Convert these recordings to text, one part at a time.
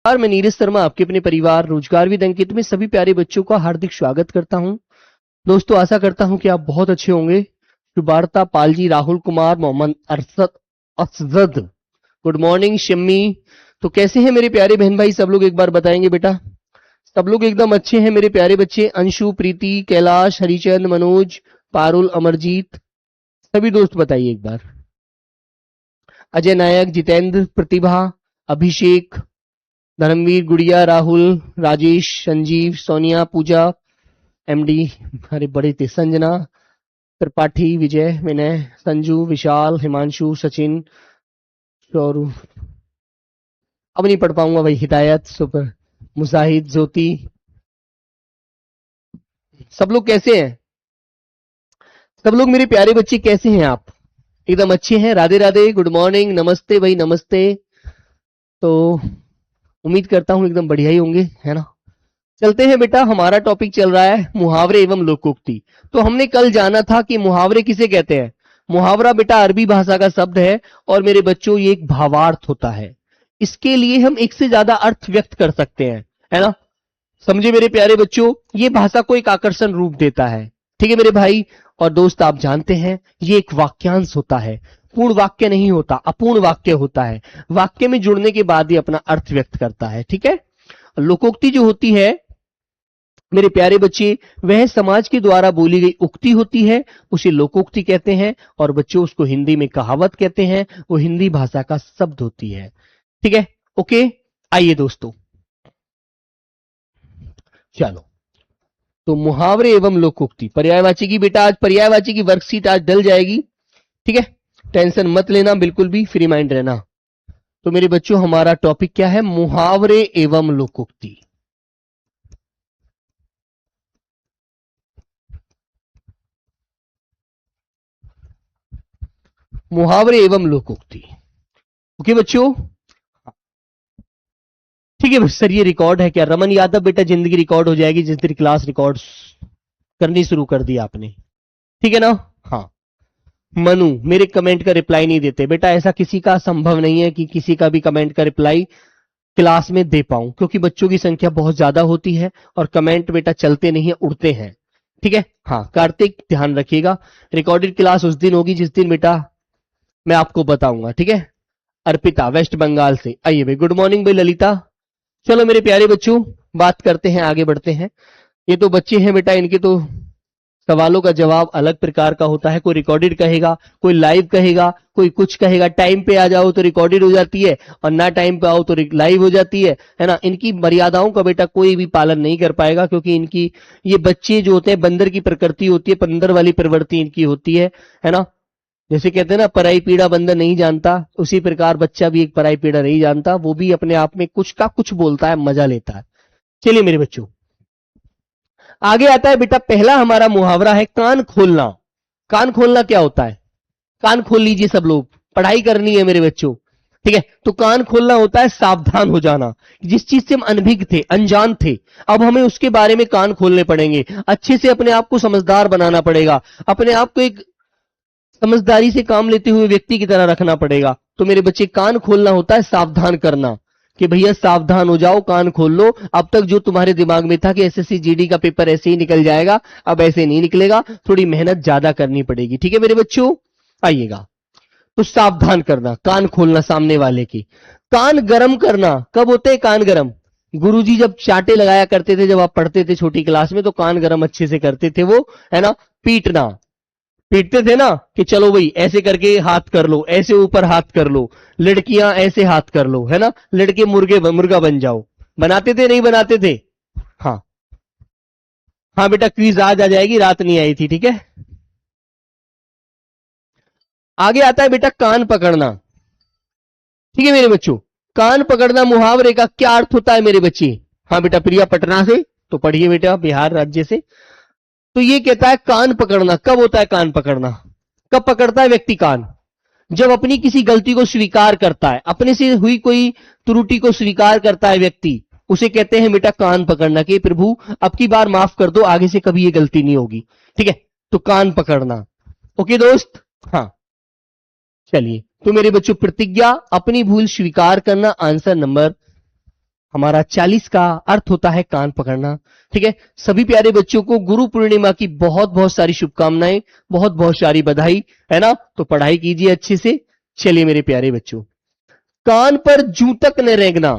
मैं नीरज शर्मा आपके अपने परिवार रोजगार विद अंकित में सभी प्यारे बच्चों का हार्दिक स्वागत करता हूं। दोस्तों, आशा करता हूं कि आप बहुत अच्छे होंगे। शुभारता, पालजी, राहुल कुमार, मोहम्मद अरसद, असजद, गुड मॉर्निंग शम्मी। तो कैसे हैं मेरे प्यारे बहन भाई? सब लोग एक बार बताएंगे बेटा। सब लोग एकदम अच्छे हैं मेरे प्यारे बच्चे। अंशु, प्रीति, कैलाश, हरिचंद, मनोज, पारुल, अमरजीत, सभी दोस्त बताइए एक बार। अजय नायक, जितेंद्र, प्रतिभा, अभिषेक, धर्मवीर, गुड़िया, राहुल, राजेश, संजीव, सोनिया, पूजा, एमडी, अरे बड़े थे, संजना, त्रिपाठी, विजय, विनय, संजू, विशाल, हिमांशु, सचिन, शौरू, अब नहीं पढ़ पाऊंगा भाई, हिदायत, सुपर, मुजाहिद, ज्योति, सब लोग कैसे हैं? सब लोग मेरे प्यारे बच्चे कैसे हैं आप? एकदम अच्छे हैं? राधे राधे, गुड मॉर्निंग, नमस्ते भाई, नमस्ते। तो उम्मीद करता हूं एकदम बढ़िया ही होंगे, है ना। चलते हैं बेटा, हमारा टॉपिक चल रहा है मुहावरे एवं लोकोक्ति। तो हमने कल जाना था कि मुहावरे किसे कहते हैं। मुहावरा बेटा अरबी भाषा का शब्द है और मेरे बच्चों ये एक भावार्थ होता है। इसके लिए हम एक से ज्यादा अर्थ व्यक्त कर सकते हैं, है ना। समझे मेरे प्यारे बच्चों, ये भाषा को एक आकर्षण रूप देता है। ठीक है मेरे भाई और दोस्त, आप जानते हैं ये एक वाक्यांश होता है, पूर्ण वाक्य नहीं होता, अपूर्ण वाक्य होता है। वाक्य में जुड़ने के बाद ही अपना अर्थ व्यक्त करता है। ठीक है। लोकोक्ति जो होती है मेरे प्यारे बच्चे, वह समाज के द्वारा बोली गई उक्ति होती है, उसे लोकोक्ति कहते हैं। और बच्चों, उसको हिंदी में कहावत कहते हैं, वो हिंदी भाषा का शब्द होती है। ठीक है, ओके। आइए दोस्तों, चलो तो मुहावरे एवं लोकोक्ति, पर्यायवाची की बेटा आज पर्यायवाची की वर्कशीट आज डल जाएगी। ठीक है, टेंशन मत लेना, बिल्कुल भी फ्री माइंड रहना। तो मेरे बच्चों, हमारा टॉपिक क्या है? मुहावरे एवं लोकोक्ति। मुहावरे एवं लोकोक्ति, ओके बच्चों। ठीक है सर, ये रिकॉर्ड है क्या? रमन यादव बेटा, जिंदगी रिकॉर्ड हो जाएगी जिस दिन क्लास रिकॉर्ड करनी शुरू कर दी आपने। ठीक है ना। हाँ, मनु मेरे कमेंट का रिप्लाई नहीं देते बेटा। ऐसा किसी का संभव नहीं है कि किसी का भी कमेंट का रिप्लाई क्लास में दे पाऊं, क्योंकि बच्चों की संख्या बहुत ज्यादा होती है और कमेंट बेटा चलते नहीं है, उड़ते हैं। ठीक है। हाँ कार्तिक, ध्यान रखिएगा, रिकॉर्डेड क्लास उस दिन होगी जिस दिन बेटा मैं आपको बताऊंगा। ठीक है। अर्पिता वेस्ट बंगाल से, आइए भाई, गुड मॉर्निंग भाई ललिता। चलो मेरे प्यारे बच्चों, बात करते हैं, आगे बढ़ते हैं। ये तो बच्चे हैं बेटा, इनके तो सवालों का जवाब अलग प्रकार का होता है। कोई रिकॉर्डेड कहेगा, कोई लाइव कहेगा, कोई कुछ कहेगा। टाइम पे आ जाओ तो रिकॉर्डेड हो जाती है और ना टाइम पे आओ तो लाइव हो जाती है ना। इनकी मर्यादाओं का बेटा कोई भी पालन नहीं कर पाएगा, क्योंकि इनकी ये बच्चे जो होते हैं, बंदर की प्रकृति होती है, बंदर वाली प्रवृत्ति इनकी होती है ना। जैसे कहते हैं ना, पराई पीड़ा बंदर नहीं जानता, उसी प्रकार बच्चा भी एक पराई पीड़ा नहीं जानता, वो भी अपने आप में कुछ का कुछ बोलता है, मजा लेता है। चलिए मेरे बच्चों, आगे आता है बेटा, पहला हमारा मुहावरा है कान खोलना। कान खोलना क्या होता है? कान खोल लीजिए सब लोग, पढ़ाई करनी है मेरे बच्चों। ठीक है, तो कान खोलना होता है सावधान हो जाना। जिस चीज से हम अनभिज्ञ थे, अनजान थे, अब हमें उसके बारे में कान खोलने पड़ेंगे। अच्छे से अपने आप को समझदार बनाना पड़ेगा, अपने आप को एक समझदारी से काम लेते हुए व्यक्ति की तरह रखना पड़ेगा। तो मेरे बच्चे, कान खोलना होता है सावधान करना, कि भैया सावधान हो जाओ, कान खोल लो। अब तक जो तुम्हारे दिमाग में था कि एसएससी जीडी का पेपर ऐसे ही निकल जाएगा, अब ऐसे नहीं निकलेगा, थोड़ी मेहनत ज्यादा करनी पड़ेगी। ठीक है मेरे बच्चों, आइएगा। तो सावधान करना, कान खोलना सामने वाले की। कान गरम करना, कब होते हैं कान गरम? गुरुजी जब चांटे लगाया करते थे, जब आप पढ़ते थे छोटी क्लास में, तो कान गरम अच्छे से करते थे वो, है ना। पीटना, पीटते थे ना कि चलो भाई ऐसे करके हाथ कर लो, ऐसे ऊपर हाथ कर लो, लड़कियां ऐसे हाथ कर लो, है ना, लड़के मुर्गा बन जाओ। बनाते थे नहीं बनाते थे? हाँ हाँ बेटा, क्विज आज आ जाएगी, रात नहीं आई थी। ठीक है, आगे आता है बेटा कान पकड़ना। ठीक है मेरे बच्चों, कान पकड़ना मुहावरे का क्या अर्थ होता है मेरे बच्चे? हाँ बेटा, प्रिया पटना से, तो पढ़िए बेटा, बिहार राज्य से। तो ये कहता है कान पकड़ना कब होता है? कान पकड़ना कब पकड़ता है व्यक्ति कान? जब अपनी किसी गलती को स्वीकार करता है, अपने से हुई कोई त्रुटि को स्वीकार करता है व्यक्ति, उसे कहते हैं बेटा कान पकड़ना, कि प्रभु अब की बार माफ कर दो, आगे से कभी ये गलती नहीं होगी। ठीक है, तो कान पकड़ना। ओके दोस्त। हाँ, चलिए तो मेरे बच्चों, प्रतिज्ञा, अपनी भूल स्वीकार करना, आंसर नंबर हमारा 40 का अर्थ होता है कान पकड़ना। ठीक है, सभी प्यारे बच्चों को गुरु पूर्णिमा की बहुत बहुत सारी शुभकामनाएं, बहुत बहुत सारी बधाई, है ना। तो पढ़ाई कीजिए अच्छे से। चलिए मेरे प्यारे बच्चों, कान पर जूं तक न रेंगना।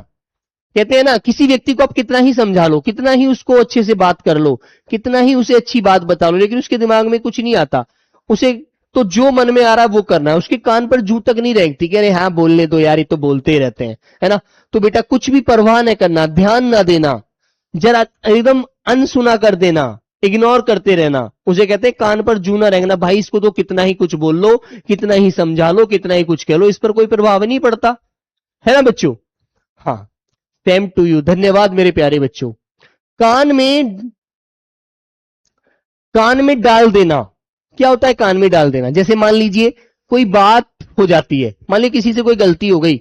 कहते हैं ना, किसी व्यक्ति को आप कितना ही समझा लो, कितना ही उसको अच्छे से बात कर लो, कितना ही उसे अच्छी बात बता लो, लेकिन उसके दिमाग में कुछ नहीं आता। उसे तो जो मन में आ रहा है वो करना है। उसके कान पर जूं तक नहीं रेंगती कि अरे हाँ बोलने दो यार, ये तो बोलते ही रहते हैं, है ना। तो बेटा कुछ भी परवाह न करना, ध्यान ना देना, जरा एकदम अनसुना कर देना, इग्नोर करते रहना, उसे कहते हैं कान पर जू ना रेंगना। भाई इसको तो कितना ही कुछ बोल लो, कितना ही समझा लो, कितना ही कुछ कह लो, इस पर कोई प्रभाव नहीं पड़ता, है ना बच्चों। हाँ, सेम टू यू, धन्यवाद मेरे प्यारे बच्चों। कान में कान में डाल देना, क्या होता है कान में डाल देना? जैसे मान लीजिए कोई बात हो जाती है, मान लीजिए किसी से कोई गलती हो गई,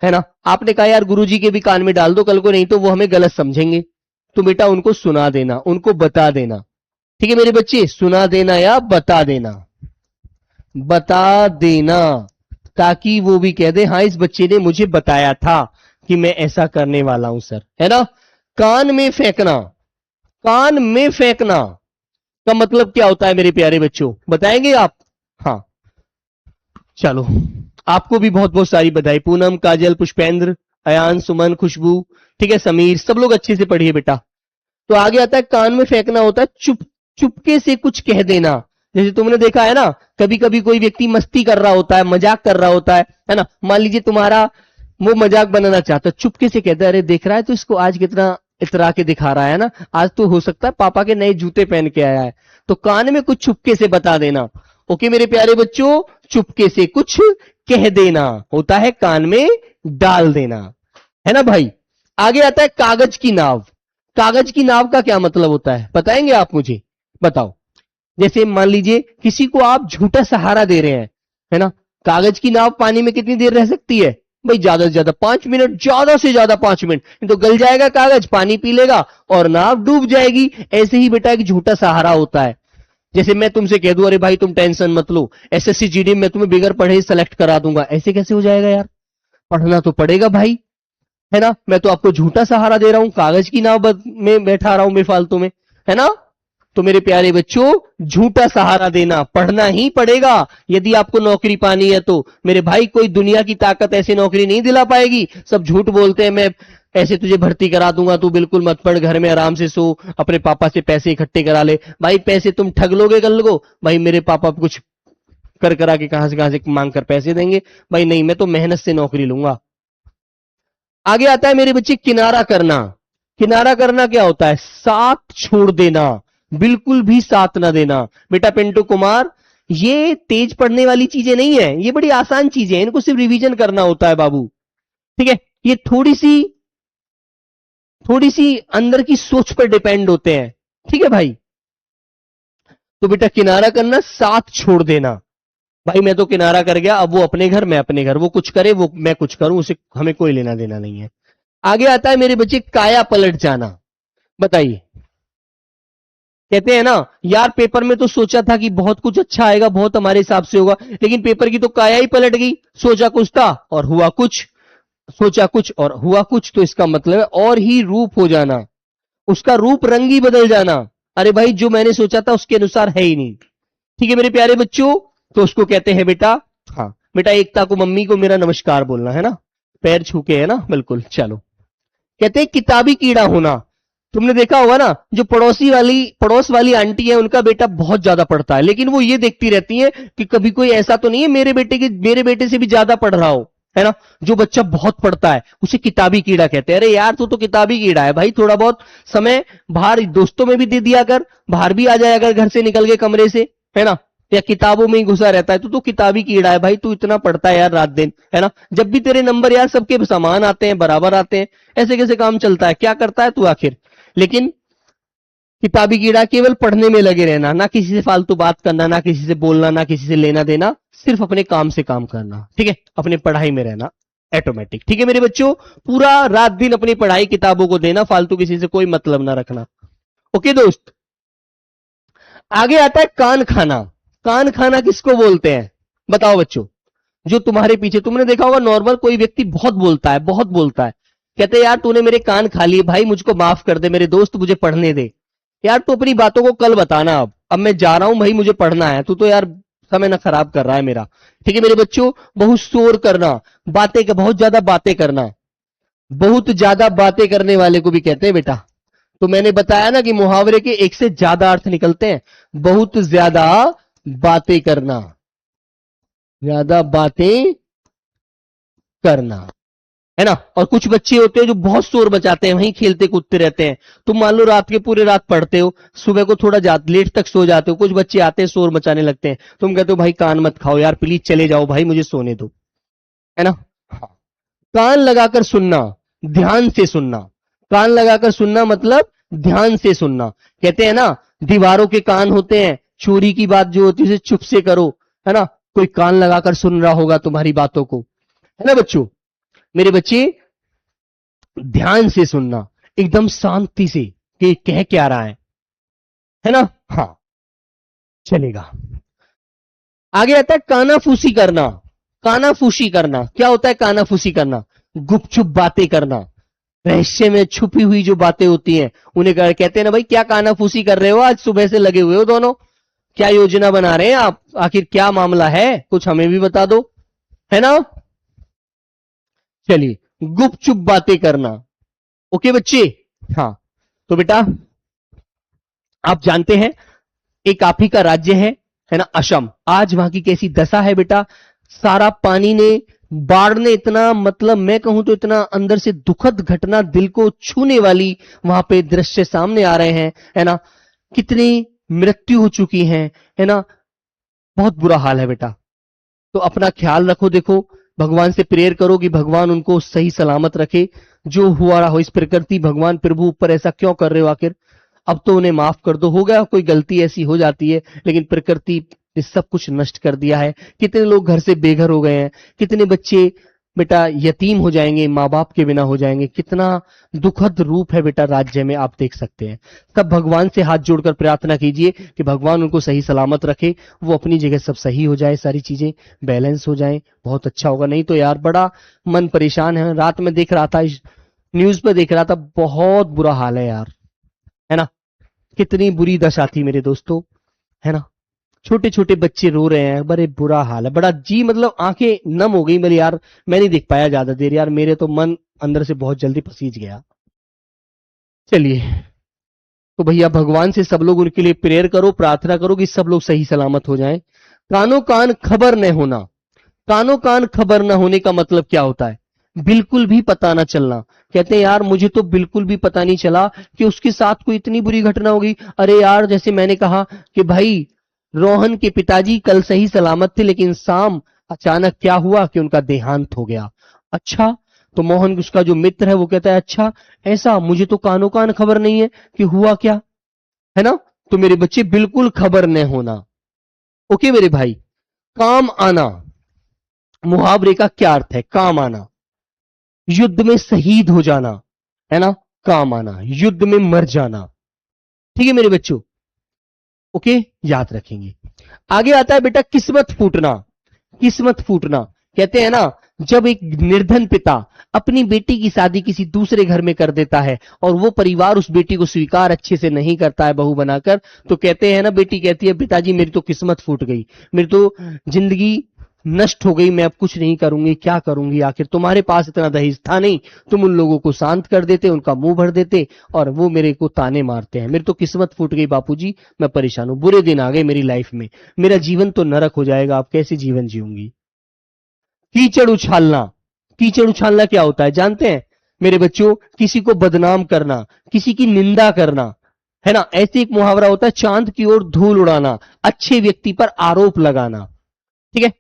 है ना, आपने कहा यार गुरुजी के भी कान में डाल दो कल को, नहीं तो वो हमें गलत समझेंगे। तो बेटा उनको सुना देना, उनको बता देना। ठीक है मेरे बच्चे, सुना देना या बता देना, बता देना, ताकि वो भी कह दे हाँ इस बच्चे ने मुझे बताया था कि मैं ऐसा करने वाला हूं सर, है ना। कान में फेंकना, कान में फेंकना का मतलब क्या होता है मेरे प्यारे बच्चों, बताएंगे आप? हाँ, चलो, आपको भी बहुत बहुत सारी बधाई। पूनम, काजल, पुष्पेंद्र, अयान, सुमन, खुशबू, ठीक है, समीर, सब लोग अच्छे से पढ़िए बेटा। तो आगे आता है कान में फेंकना होता है चुपके से कुछ कह देना। जैसे तुमने देखा है ना, कभी कभी कोई व्यक्ति मस्ती कर रहा होता है, मजाक कर रहा होता है ना। मान लीजिए तुम्हारा वो मजाक बनाना चाहता है, चुपके से कहता है अरे देख रहा है तो इसको आज कितना इतरा के दिखा रहा है ना, आज तो हो सकता है पापा के नए जूते पहन के आया है। तो कान में कुछ चुपके से बता देना। ओके मेरे प्यारे बच्चों, चुपके से कुछ कह देना होता है कान में डाल देना, है ना भाई। आगे आता है कागज की नाव। कागज की नाव का क्या मतलब होता है, बताएंगे आप मुझे? बताओ। जैसे मान लीजिए किसी को आप झूठा सहारा दे रहे हैं, है ना। कागज की नाव पानी में कितनी देर रह सकती है भाई? ज्यादा से ज्यादा 5 मिनट, ज्यादा से ज्यादा 5 मिनट, नहीं तो गल जाएगा कागज, पानी पी लेगा और नाव डूब जाएगी। ऐसे ही बेटा एक झूठा सहारा होता है। जैसे मैं तुमसे कह दूं अरे भाई तुम टेंशन मत लो, एसएससी जीडी में तुम्हें बिगर पढ़े सेलेक्ट करा दूंगा, ऐसे कैसे हो जाएगा यार? पढ़ना तो पड़ेगा भाई, है ना। मैं तो आपको झूठा सहारा दे रहा हूं, कागज की नाव में बैठा रहा हूं बेफालतू में, है ना। तो मेरे प्यारे बच्चों, झूठा सहारा देना पढ़ना ही पड़ेगा यदि आपको नौकरी पानी है तो। मेरे भाई कोई दुनिया की ताकत ऐसी नौकरी नहीं दिला पाएगी। सब झूठ बोलते हैं मैं ऐसे तुझे भर्ती करा दूंगा, तू बिल्कुल मत पढ़, घर में आराम से सो, अपने पापा से पैसे इकट्ठे करा ले। भाई पैसे तुम ठग लोगे कल को, भाई मेरे पापा कुछ कर करा के कहां से मांग कर पैसे देंगे? भाई नहीं, मैं तो मेहनत से नौकरी लूंगा। आगे आता है मेरे बच्चे किनारा करना। किनारा करना क्या होता है? साथ छोड़ देना, बिल्कुल भी साथ ना देना। बेटा पिंटू कुमार, ये तेज पढ़ने वाली चीजें नहीं है, ये बड़ी आसान चीजें हैं, इनको सिर्फ रिवीजन करना होता है बाबू। ठीक है, ये थोड़ी सी अंदर की सोच पर डिपेंड होते हैं। ठीक है भाई। तो बेटा किनारा करना, साथ छोड़ देना। भाई मैं तो किनारा कर गया, अब वो अपने घर मैं अपने घर, वो कुछ करे वो मैं कुछ करूं, उसे हमें कोई लेना देना नहीं है। आगे आता है मेरे बच्चे काया पलट जाना। बताइए। कहते हैं ना यार पेपर में तो सोचा था कि बहुत कुछ अच्छा आएगा, बहुत हमारे हिसाब से होगा, लेकिन पेपर की तो काया ही पलट गई। सोचा कुछ था और हुआ कुछ, सोचा कुछ और हुआ कुछ। तो इसका मतलब है और ही रूप हो जाना, उसका रूप रंग ही बदल जाना। अरे भाई जो मैंने सोचा था उसके अनुसार है ही नहीं। ठीक है मेरे प्यारे बच्चों, तो उसको कहते हैं बेटा, हाँ बेटा एकता को मम्मी को मेरा नमस्कार बोलना, है ना, पैर छू के, है ना, बिल्कुल। चलो, कहते हैं किताबी कीड़ा होना। तुमने देखा होगा ना, जो पड़ोस वाली आंटी है उनका बेटा बहुत ज्यादा पढ़ता है, लेकिन वो ये देखती रहती है कि कभी कोई ऐसा तो नहीं है मेरे बेटे से भी ज्यादा पढ़ रहा हो, है ना। जो बच्चा बहुत पढ़ता है उसे किताबी कीड़ा कहते हैं। अरे यार तू तो किताबी कीड़ा है भाई, थोड़ा बहुत समय बाहर दोस्तों में भी दे दिया कर, बाहर भी आ जाया कर घर से निकल के कमरे से, है ना। या किताबों में ही घुसा रहता है, तो तू किताबी कीड़ा है भाई, तू इतना पढ़ता है यार रात दिन, है ना। जब भी तेरे नंबर यार सबके समान आते हैं, बराबर आते हैं, ऐसे कैसे काम चलता है? क्या करता है तू आखिर? लेकिन किताबी कीड़ा केवल पढ़ने में लगे रहना, ना किसी से फालतू बात करना, ना किसी से बोलना, ना किसी से लेना देना, सिर्फ अपने काम से काम करना। ठीक है, अपने पढ़ाई में रहना ऑटोमेटिक। ठीक है मेरे बच्चों, पूरा रात दिन अपनी पढ़ाई किताबों को देना, फालतू किसी से कोई मतलब ना रखना। ओके दोस्त। आगे आता है कान खाना। कान खाना किसको बोलते हैं बताओ बच्चों? जो तुम्हारे पीछे, तुमने देखा होगा नॉर्मल कोई व्यक्ति बहुत बोलता है, बहुत बोलता है, कहते यार तूने मेरे कान खा लिए भाई, मुझको माफ कर दे मेरे दोस्त, मुझे पढ़ने दे। यार तू अपनी बातों को कल बताना, अब मैं जा रहा हूं भाई, मुझे पढ़ना है। तू तो यार समय ना खराब कर रहा है मेरा। ठीक है मेरे बच्चों, बहुत शोर करना, बातें का बहुत ज्यादा बातें करना, बहुत ज्यादा बातें करने वाले को भी कहते हैं बेटा। तो मैंने बताया ना कि मुहावरे के एक से ज्यादा अर्थ निकलते हैं। बहुत ज्यादा बातें करना, ज्यादा बातें करना, है ना। और कुछ बच्चे होते हैं जो बहुत शोर मचाते हैं, वहीं खेलते कूदते रहते हैं। तुम मान लो रात के पूरे रात पढ़ते हो, सुबह को थोड़ा लेट तक सो जाते हो, कुछ बच्चे आते हैं शोर मचाने लगते हैं, तुम कहते हो भाई कान मत खाओ यार, प्लीज चले जाओ भाई, मुझे सोने दो, है ना। हाँ। कान लगाकर सुनना, ध्यान से सुनना। कान लगाकर सुनना मतलब ध्यान से सुनना। कहते हैं ना, दीवारों के कान होते हैं, चोरी की बात जो होती है उसे चुप से करो, है ना। कोई कान लगाकर सुन रहा होगा तुम्हारी बातों को, है ना बच्चों। मेरे बच्चे, ध्यान से सुनना, एकदम शांति से कि कह क्या रहा है ना। हाँ, चलेगा। आगे आता है कानाफूसी करना। कानाफूसी करना क्या होता है? कानाफूसी करना, गुपचुप बातें करना, रहस्य में छुपी हुई जो बातें होती हैं उन्हें कहते हैं ना भाई, क्या कानाफूसी कर रहे हो, आज सुबह से लगे हुए हो दोनों, क्या योजना बना रहे हैं आप, आखिर क्या मामला है, कुछ हमें भी बता दो, है ना। चलिए, गुपचुप बातें करना। ओके बच्चे। हाँ, तो बेटा आप जानते हैं एक आप ही का राज्य है ना, असम। आज वहां की कैसी दशा है बेटा, सारा पानी ने, बाढ़ ने इतना, मतलब मैं कहूं तो इतना अंदर से दुखद घटना, दिल को छूने वाली वहां पे दृश्य सामने आ रहे हैं, है ना। कितनी मृत्यु हो चुकी है ना। बहुत बुरा हाल है बेटा। तो अपना ख्याल रखो, देखो भगवान से प्रेयर करो कि भगवान उनको सही सलामत रखे। जो हुआ रहा हो इस प्रकृति, भगवान प्रभु ऊपर ऐसा क्यों कर रहे हो आखिर। अब तो उन्हें माफ कर दो, हो गया, कोई गलती ऐसी हो जाती है, लेकिन प्रकृति ने सब कुछ नष्ट कर दिया है। कितने लोग घर से बेघर हो गए हैं, कितने बच्चे बेटा यतीम हो जाएंगे, माँ बाप के बिना हो जाएंगे। कितना दुखद रूप है बेटा राज्य में, आप देख सकते हैं। तब भगवान से हाथ जोड़कर प्रार्थना कीजिए कि भगवान उनको सही सलामत रखे, वो अपनी जगह सब सही हो जाए, सारी चीजें बैलेंस हो जाएं, बहुत अच्छा होगा। नहीं तो यार बड़ा मन परेशान है। रात में देख रहा था, न्यूज पे देख रहा था, बहुत बुरा हाल है यार, है ना। कितनी बुरी दशा थी मेरे दोस्तों, है ना। छोटे छोटे बच्चे रो रहे हैं, बड़े बुरा हाल है, बड़ा जी मतलब आंखें नम हो गई मेरी यार। मैं नहीं देख पाया ज्यादा देर यार, मेरे तो मन अंदर से बहुत जल्दी पसीज गया। चलिए, तो भैया भगवान से सब लोग उनके लिए प्रेयर करो, प्रार्थना करो कि सब लोग सही सलामत हो जाएं। कानो कान खबर न होना। कानो कान खबर न होने का मतलब क्या होता है? बिल्कुल भी पता ना चलना। कहते हैं यार मुझे तो बिल्कुल भी पता नहीं चला कि उसके साथ कोई इतनी बुरी घटना होगी। अरे यार, जैसे मैंने कहा कि भाई रोहन के पिताजी कल सही सलामत थे, लेकिन शाम अचानक क्या हुआ कि उनका देहांत हो गया। अच्छा, तो मोहन उसका जो मित्र है वो कहता है अच्छा ऐसा, मुझे तो कानो कान खबर नहीं है कि हुआ क्या, है ना। तो मेरे बच्चे बिल्कुल खबर न होना। ओके मेरे भाई। काम आना, मुहावरे का क्या अर्थ है? काम आना, युद्ध में शहीद हो जाना, है ना। काम आना, युद्ध में मर जाना। ठीक है मेरे बच्चों, ओके, याद रखेंगे। आगे आता है बेटा किस्मत फूटना। किस्मत फूटना, कहते हैं ना, जब एक निर्धन पिता अपनी बेटी की शादी किसी दूसरे घर में कर देता है और वो परिवार उस बेटी को स्वीकार अच्छे से नहीं करता है बहू बनाकर, तो कहते हैं ना, बेटी कहती है पिताजी मेरी तो किस्मत फूट गई, मेरी तो जिंदगी नष्ट हो गई, मैं अब कुछ नहीं करूंगी, क्या करूंगी, आखिर तुम्हारे पास इतना दहेज था नहीं, तुम उन लोगों को शांत कर देते, उनका मुंह भर देते, और वो मेरे को ताने मारते हैं, मेरी तो किस्मत फूट गई बापूजी, मैं परेशान हूं, बुरे दिन आ गए मेरी लाइफ में, मेरा जीवन तो नरक हो जाएगा, अब कैसे जीवन जीऊंगी। कीचड़ उछालना। कीचड़ उछालना क्या होता है जानते हैं मेरे बच्चों? किसी को बदनाम करना, किसी की निंदा करना, है ना। ऐसे एक मुहावरा होता है, चांद की ओर धूल उड़ाना, अच्छे व्यक्ति पर आरोप लगाना। ठीक है,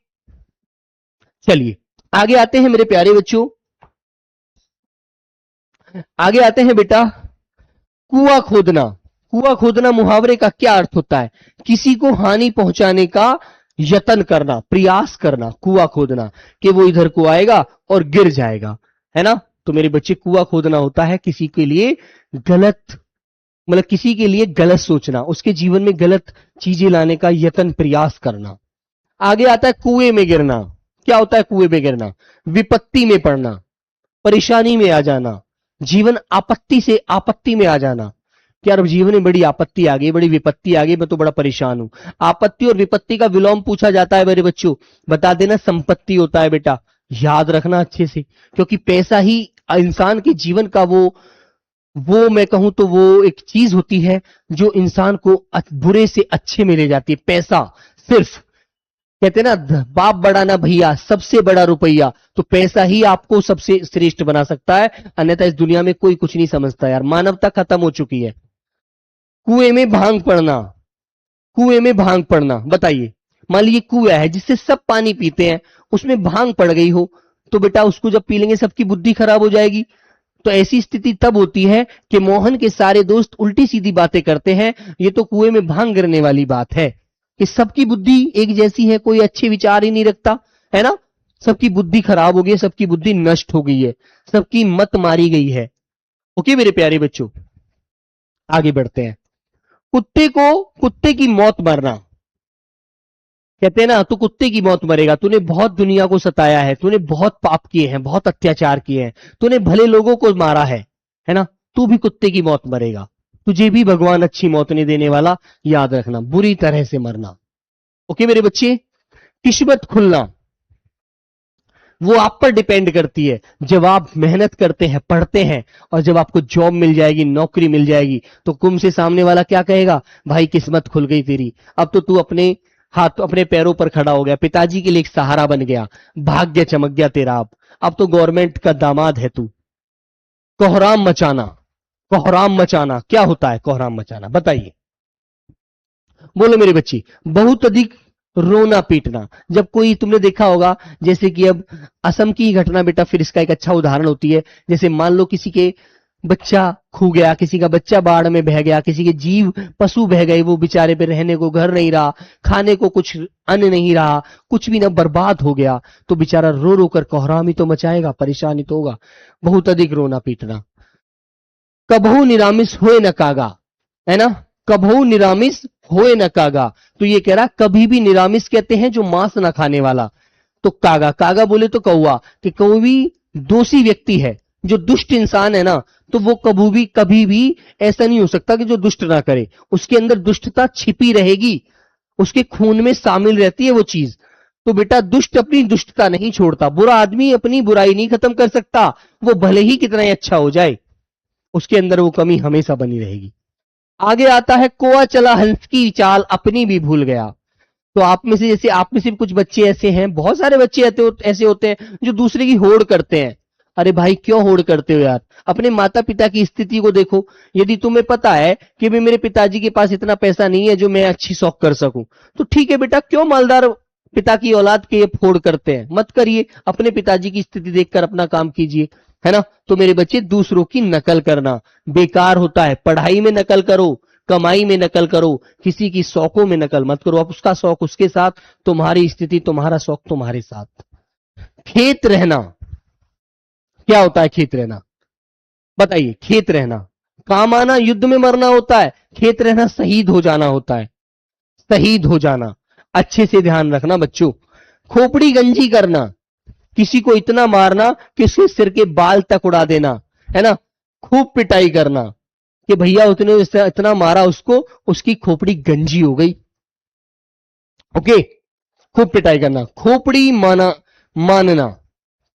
चलिए आगे आते हैं मेरे प्यारे बच्चों। आगे आते हैं बेटा, कुआं खोदना। कुआं खोदना मुहावरे का क्या अर्थ होता है? किसी को हानि पहुंचाने का यत्न करना, प्रयास करना, कुआं खोदना, कि वो इधर को आएगा और गिर जाएगा, है ना। तो मेरे बच्चे, कुआं खोदना होता है किसी के लिए गलत, मतलब किसी के लिए गलत सोचना, उसके जीवन में गलत चीजें लाने का यत्न, प्रयास करना। आगे आता है कुएं में गिरना। क्या होता है कुएं में गिरना? विपत्ति में पड़ना, परेशानी में आ जाना, जीवन आपत्ति से आपत्ति में आ जाना कि यार जीवन में बड़ी आपत्ति आ गई, बड़ी विपत्ति आ गई, मैं तो बड़ा परेशान हूं। आपत्ति और विपत्ति का विलोम पूछा जाता है मेरे बच्चों, बता देना संपत्ति होता है बेटा, याद रखना अच्छे से, क्योंकि पैसा ही इंसान के जीवन का वो मैं कहूं तो वो एक चीज होती है जो इंसान को बुरे से अच्छे में ले जाती है। पैसा सिर्फ कहते हैं ना, बाप बड़ा ना भैया, सबसे बड़ा रुपया, तो पैसा ही आपको सबसे श्रेष्ठ बना सकता है, अन्यथा इस दुनिया में कोई कुछ नहीं समझता यार, मानवता खत्म हो चुकी है। कुएं में भांग पड़ना, कुएं में भांग पड़ना, बताइए, मान लीजिए कुआं है जिससे सब पानी पीते हैं, उसमें भांग पड़ गई हो, तो बेटा उसको जब पी लेंगे सबकी बुद्धि खराब हो जाएगी। तो ऐसी स्थिति तब होती है कि मोहन के सारे दोस्त उल्टी सीधी बातें करते हैं, ये तो कुएं में भांग गिरने वाली बात है कि सबकी बुद्धि एक जैसी है, कोई अच्छे विचार ही नहीं रखता है ना, सबकी बुद्धि खराब हो गई है, सबकी बुद्धि नष्ट हो गई है, सबकी मत मारी गई है। ओके मेरे प्यारे बच्चों, आगे बढ़ते हैं। कुत्ते की मौत मरना, कहते हैं ना, तू कुत्ते की मौत मरेगा, तूने बहुत दुनिया को सताया है, तूने बहुत पाप किए हैं, बहुत अत्याचार किए हैं, तूने भले लोगों को मारा है ना, तू भी कुत्ते की मौत मरेगा, तुझे भी भगवान अच्छी मौत नहीं देने वाला, याद रखना, बुरी तरह से मरना। ओके मेरे बच्चे, किस्मत खुलना, वो आप पर डिपेंड करती है। जब आप मेहनत करते हैं, पढ़ते हैं, और जब आपको जॉब मिल जाएगी, नौकरी मिल जाएगी, तो कुम से सामने वाला क्या कहेगा, भाई किस्मत खुल गई तेरी, अब तो तू अपने हाथ अपने पैरों पर खड़ा हो गया, पिताजी के लिए एक सहारा बन गया, भाग्य चमक गया तेरा, अब तो गवर्नमेंट का दामाद है तू। कोहराम मचाना, कोहराम मचाना क्या होता है, कोहराम मचाना बताइए, बोलो मेरे बच्ची। बहुत अधिक रोना पीटना, जब कोई तुमने देखा होगा, जैसे कि अब असम की घटना बेटा फिर इसका एक अच्छा उदाहरण होती है, जैसे मान लो किसी के बच्चा खो गया, किसी का बच्चा बाढ़ में बह गया, किसी के जीव पशु बह गए, वो बेचारे पे रहने को घर नहीं रहा, खाने को कुछ अन्न नहीं रहा, कुछ भी ना, बर्बाद हो गया, तो बेचारा रो रो कर कोहराम ही तो मचाएगा, परेशानी तो होगा। बहुत अधिक रोना पीटना। कबहू निरामिस होए न कागा, है ना, कबहू निरामिस होए न कागा, तो ये कह रहा कभी भी, निरामिस कहते हैं जो मांस ना खाने वाला, तो कागा, कागा बोले तो कौवा, कि कोई भी दोषी व्यक्ति है, जो दुष्ट इंसान है ना, तो वो कभी भी ऐसा नहीं हो सकता कि जो दुष्ट ना करे, उसके अंदर दुष्टता छिपी रहेगी, उसके खून में शामिल रहती है वो चीज। तो बेटा दुष्ट अपनी दुष्टता नहीं छोड़ता, बुरा आदमी अपनी बुराई नहीं खत्म कर सकता, वो भले ही कितना ही अच्छा हो जाए, उसके अंदर वो कमी हमेशा बनी रहेगी। आगे आता है, कोआ चला हंस की चाल अपनी भी भूल गया। तो आप में से, जैसे आप में से कुछ बच्चे ऐसे हैं, बहुत सारे बच्चे ऐसे होते हैं जो दूसरे की होड़ करते हैं। अरे भाई क्यों होड़ करते हो यार, अपने माता पिता की स्थिति को देखो। यदि तुम्हें पता है कि भी मेरे पिताजी के पास इतना पैसा नहीं है जो मैं अच्छी शौक कर सकूं, तो ठीक है बेटा, क्यों मालदार पिता की औलाद के ये फोड़ करते हैं, मत करिए, अपने पिताजी की स्थिति देखकर अपना काम कीजिए, है ना। तो मेरे बच्चे, दूसरों की नकल करना बेकार होता है, पढ़ाई में नकल करो, कमाई में नकल करो, किसी की शौकों में नकल मत करो, अब उसका शौक उसके साथ, तुम्हारी स्थिति, तुम्हारा शौक तुम्हारे साथ। खेत रहना, क्या होता है खेत रहना, बताइए। खेत रहना, काम आना, युद्ध में मरना होता है, खेत रहना शहीद हो जाना होता है, शहीद हो जाना। अच्छे से ध्यान रखना बच्चों। खोपड़ी गंजी करना, किसी को इतना मारना कि उसके सिर के बाल तक उड़ा देना, है ना। खूब पिटाई करना कि भैया उसने इतना मारा उसको, उसकी खोपड़ी गंजी हो गई। ओके, खूब पिटाई करना। खोपड़ी मानना,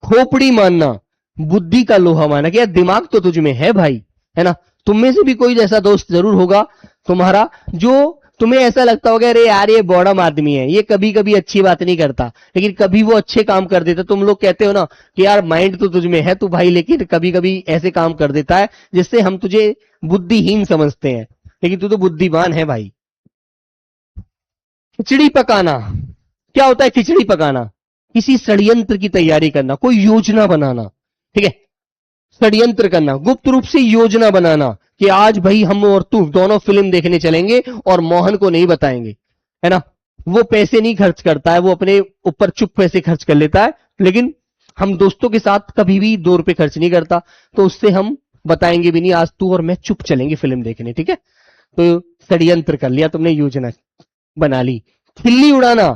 खोपड़ी मानना, बुद्धि का लोहा माना कि यार दिमाग तो तुझ में है भाई, है ना। तुम में से भी कोई ऐसा दोस्त जरूर होगा तुम्हारा, जो तुम्हें ऐसा लगता होगा अरे यार ये बॉडम आदमी है, ये कभी कभी अच्छी बात नहीं करता, लेकिन कभी वो अच्छे काम कर देता। तुम लोग कहते हो ना कि यार माइंड तो तुझ में है तू भाई, लेकिन कभी कभी ऐसे काम कर देता है जिससे हम तुझे बुद्धिहीन समझते हैं, लेकिन तू तो बुद्धिमान है भाई। खिचड़ी पकाना, क्या होता है खिचड़ी पकाना, किसी षड्यंत्र की तैयारी करना, कोई योजना बनाना, ठीक है, षड्यंत्र करना, गुप्त रूप से योजना बनाना कि आज भाई हम और तू दोनों फिल्म देखने चलेंगे और मोहन को नहीं बताएंगे, है ना। वो पैसे नहीं खर्च करता है, वो अपने ऊपर चुप पैसे खर्च कर लेता है, लेकिन हम दोस्तों के साथ कभी भी 2 रुपए खर्च नहीं करता, तो उससे हम बताएंगे भी नहीं, आज तू और मैं चुप चलेंगे फिल्म देखने, ठीक है। तो षड्यंत्र कर लिया तुमने, योजना बना ली। खिल्ली उड़ाना,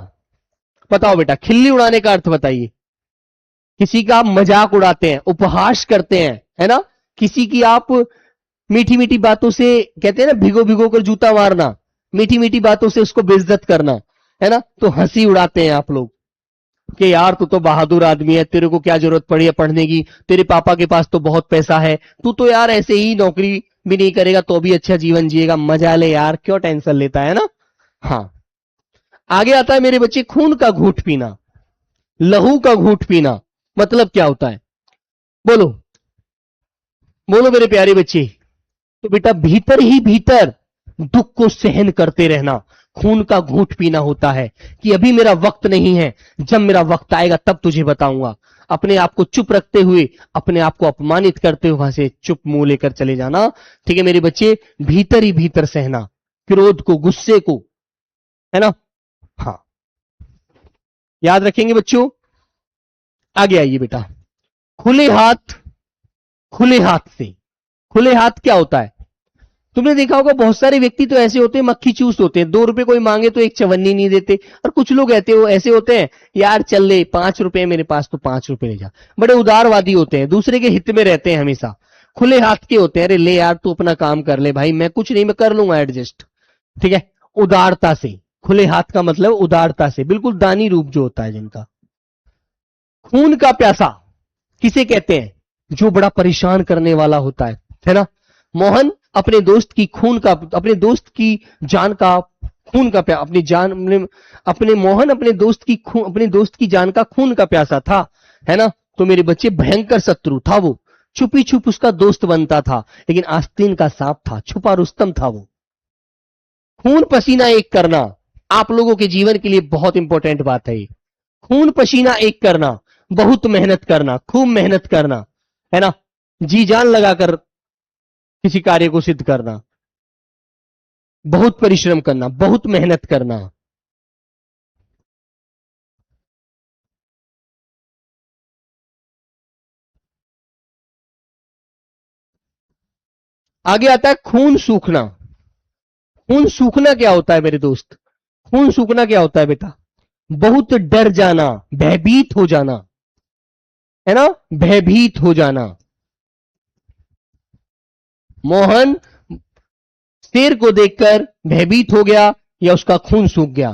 बताओ बेटा खिल्ली उड़ाने का अर्थ बताइए। किसी का मजाक उड़ाते हैं, उपहास करते हैं, है ना, किसी की आप मीठी मीठी बातों से, कहते हैं ना भिगो भिगो कर जूता मारना, मीठी मीठी बातों से उसको बेइज्जत करना, है ना, तो हंसी उड़ाते हैं आप लोग कि यार तू तो बहादुर आदमी है, तेरे को क्या जरूरत पड़ी है पढ़ने की, तेरे पापा के पास तो बहुत पैसा है, तू तो यार ऐसे ही नौकरी भी नहीं करेगा तो भी अच्छा जीवन जिएगा, मजा ले यार, क्यों टेंशन लेता है ना। हाँ, आगे आता है मेरे बच्चे, खून का घूंट पीना, लहू का घूंट पीना, मतलब क्या होता है? बोलो बोलो मेरे प्यारे बच्चे। तो बेटा भीतर ही भीतर दुख को सहन करते रहना, खून का घूंट पीना होता है कि अभी मेरा वक्त नहीं है, जब मेरा वक्त आएगा तब तुझे बताऊंगा। अपने आप को चुप रखते हुए, अपने आप को अपमानित करते हुए वहां से चुप मुंह लेकर चले जाना। ठीक है मेरे बच्चे, भीतर ही भीतर सहना क्रोध को, गुस्से को, है ना। हाँ, याद रखेंगे बच्चों। आगे आइए बेटा, खुले हाथ, खुले हाथ से, खुले हाथ क्या होता है? तुमने देखा होगा बहुत सारे व्यक्ति तो ऐसे होते हैं, मक्खी चूस होते हैं, 2 रुपए कोई मांगे तो एक चवन्नी नहीं देते। और कुछ लोग ऐसे होते हैं, यार चल ले 5 रुपए मेरे पास तो 5 रुपए ले जा, बड़े उदारवादी होते हैं, दूसरे के हित में रहते हैं हमेशा। खुले हाथ के होते हैं, अरे ले यार तू अपना काम कर ले भाई, मैं कुछ नहीं, मैं कर लूंगा एडजस्ट। ठीक है, उदारता से, खुले हाथ का मतलब उदारता से, बिल्कुल दानी रूप जो होता है जिनका। खून का प्यासा किसे कहते हैं? जो बड़ा परेशान करने वाला होता है ना। मोहन अपने दोस्त की खून का, अपने दोस्त की जान का खून का प्यासा, अपने मोहन अपने दोस्त की अपने दोस्त की जान का खून का प्यासा था, है ना। तो मेरे बच्चे भयंकर शत्रु था वो, छुपी छुप उसका दोस्त बनता था, लेकिन आस्तीन का सांप था, छुपा रुस्तम था वो। खून पसीना एक करना आप लोगों के जीवन के लिए बहुत इंपॉर्टेंट बात है ये। खून पसीना एक करना, बहुत मेहनत करना, खूब मेहनत करना, है ना, जी जान लगाकर किसी कार्य को सिद्ध करना, बहुत परिश्रम करना, बहुत मेहनत करना। आगे आता है खून सूखना। खून सूखना क्या होता है मेरे दोस्त? खून सूखना क्या होता है बेटा? बहुत डर जाना, भयभीत हो जाना, है ना, भयभीत हो जाना। मोहन शेर को देखकर भयभीत हो गया या उसका खून सूख गया?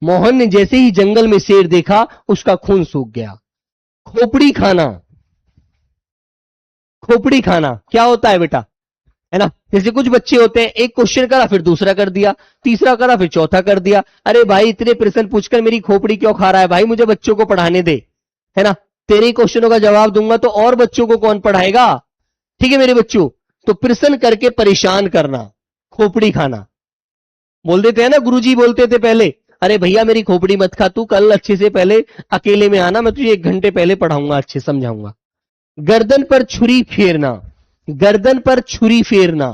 मोहन ने जैसे ही जंगल में शेर देखा उसका खून सूख गया। खोपड़ी खाना, खोपड़ी खाना क्या होता है बेटा? है ना, जैसे कुछ बच्चे होते हैं, एक क्वेश्चन करा फिर दूसरा कर दिया, तीसरा करा फिर चौथा कर दिया। अरे भाई इतने प्रश्न पूछकर मेरी खोपड़ी क्यों खा रहा है भाई, मुझे बच्चों को पढ़ाने दे, है ना। तेरे क्वेश्चनों का जवाब दूंगा तो और बच्चों को कौन पढ़ाएगा? ठीक है मेरे बच्चों, तो प्रश्न करके परेशान करना, खोपड़ी खाना। बोल देते हैं ना, गुरुजी बोलते थे पहले, अरे भैया मेरी खोपड़ी मत खा, तू कल अच्छे से पहले अकेले में आना, मैं तुझे 1 घंटे पहले पढ़ाऊंगा, अच्छे समझाऊंगा। गर्दन पर छुरी फेरना, गर्दन पर छुरी फेरना,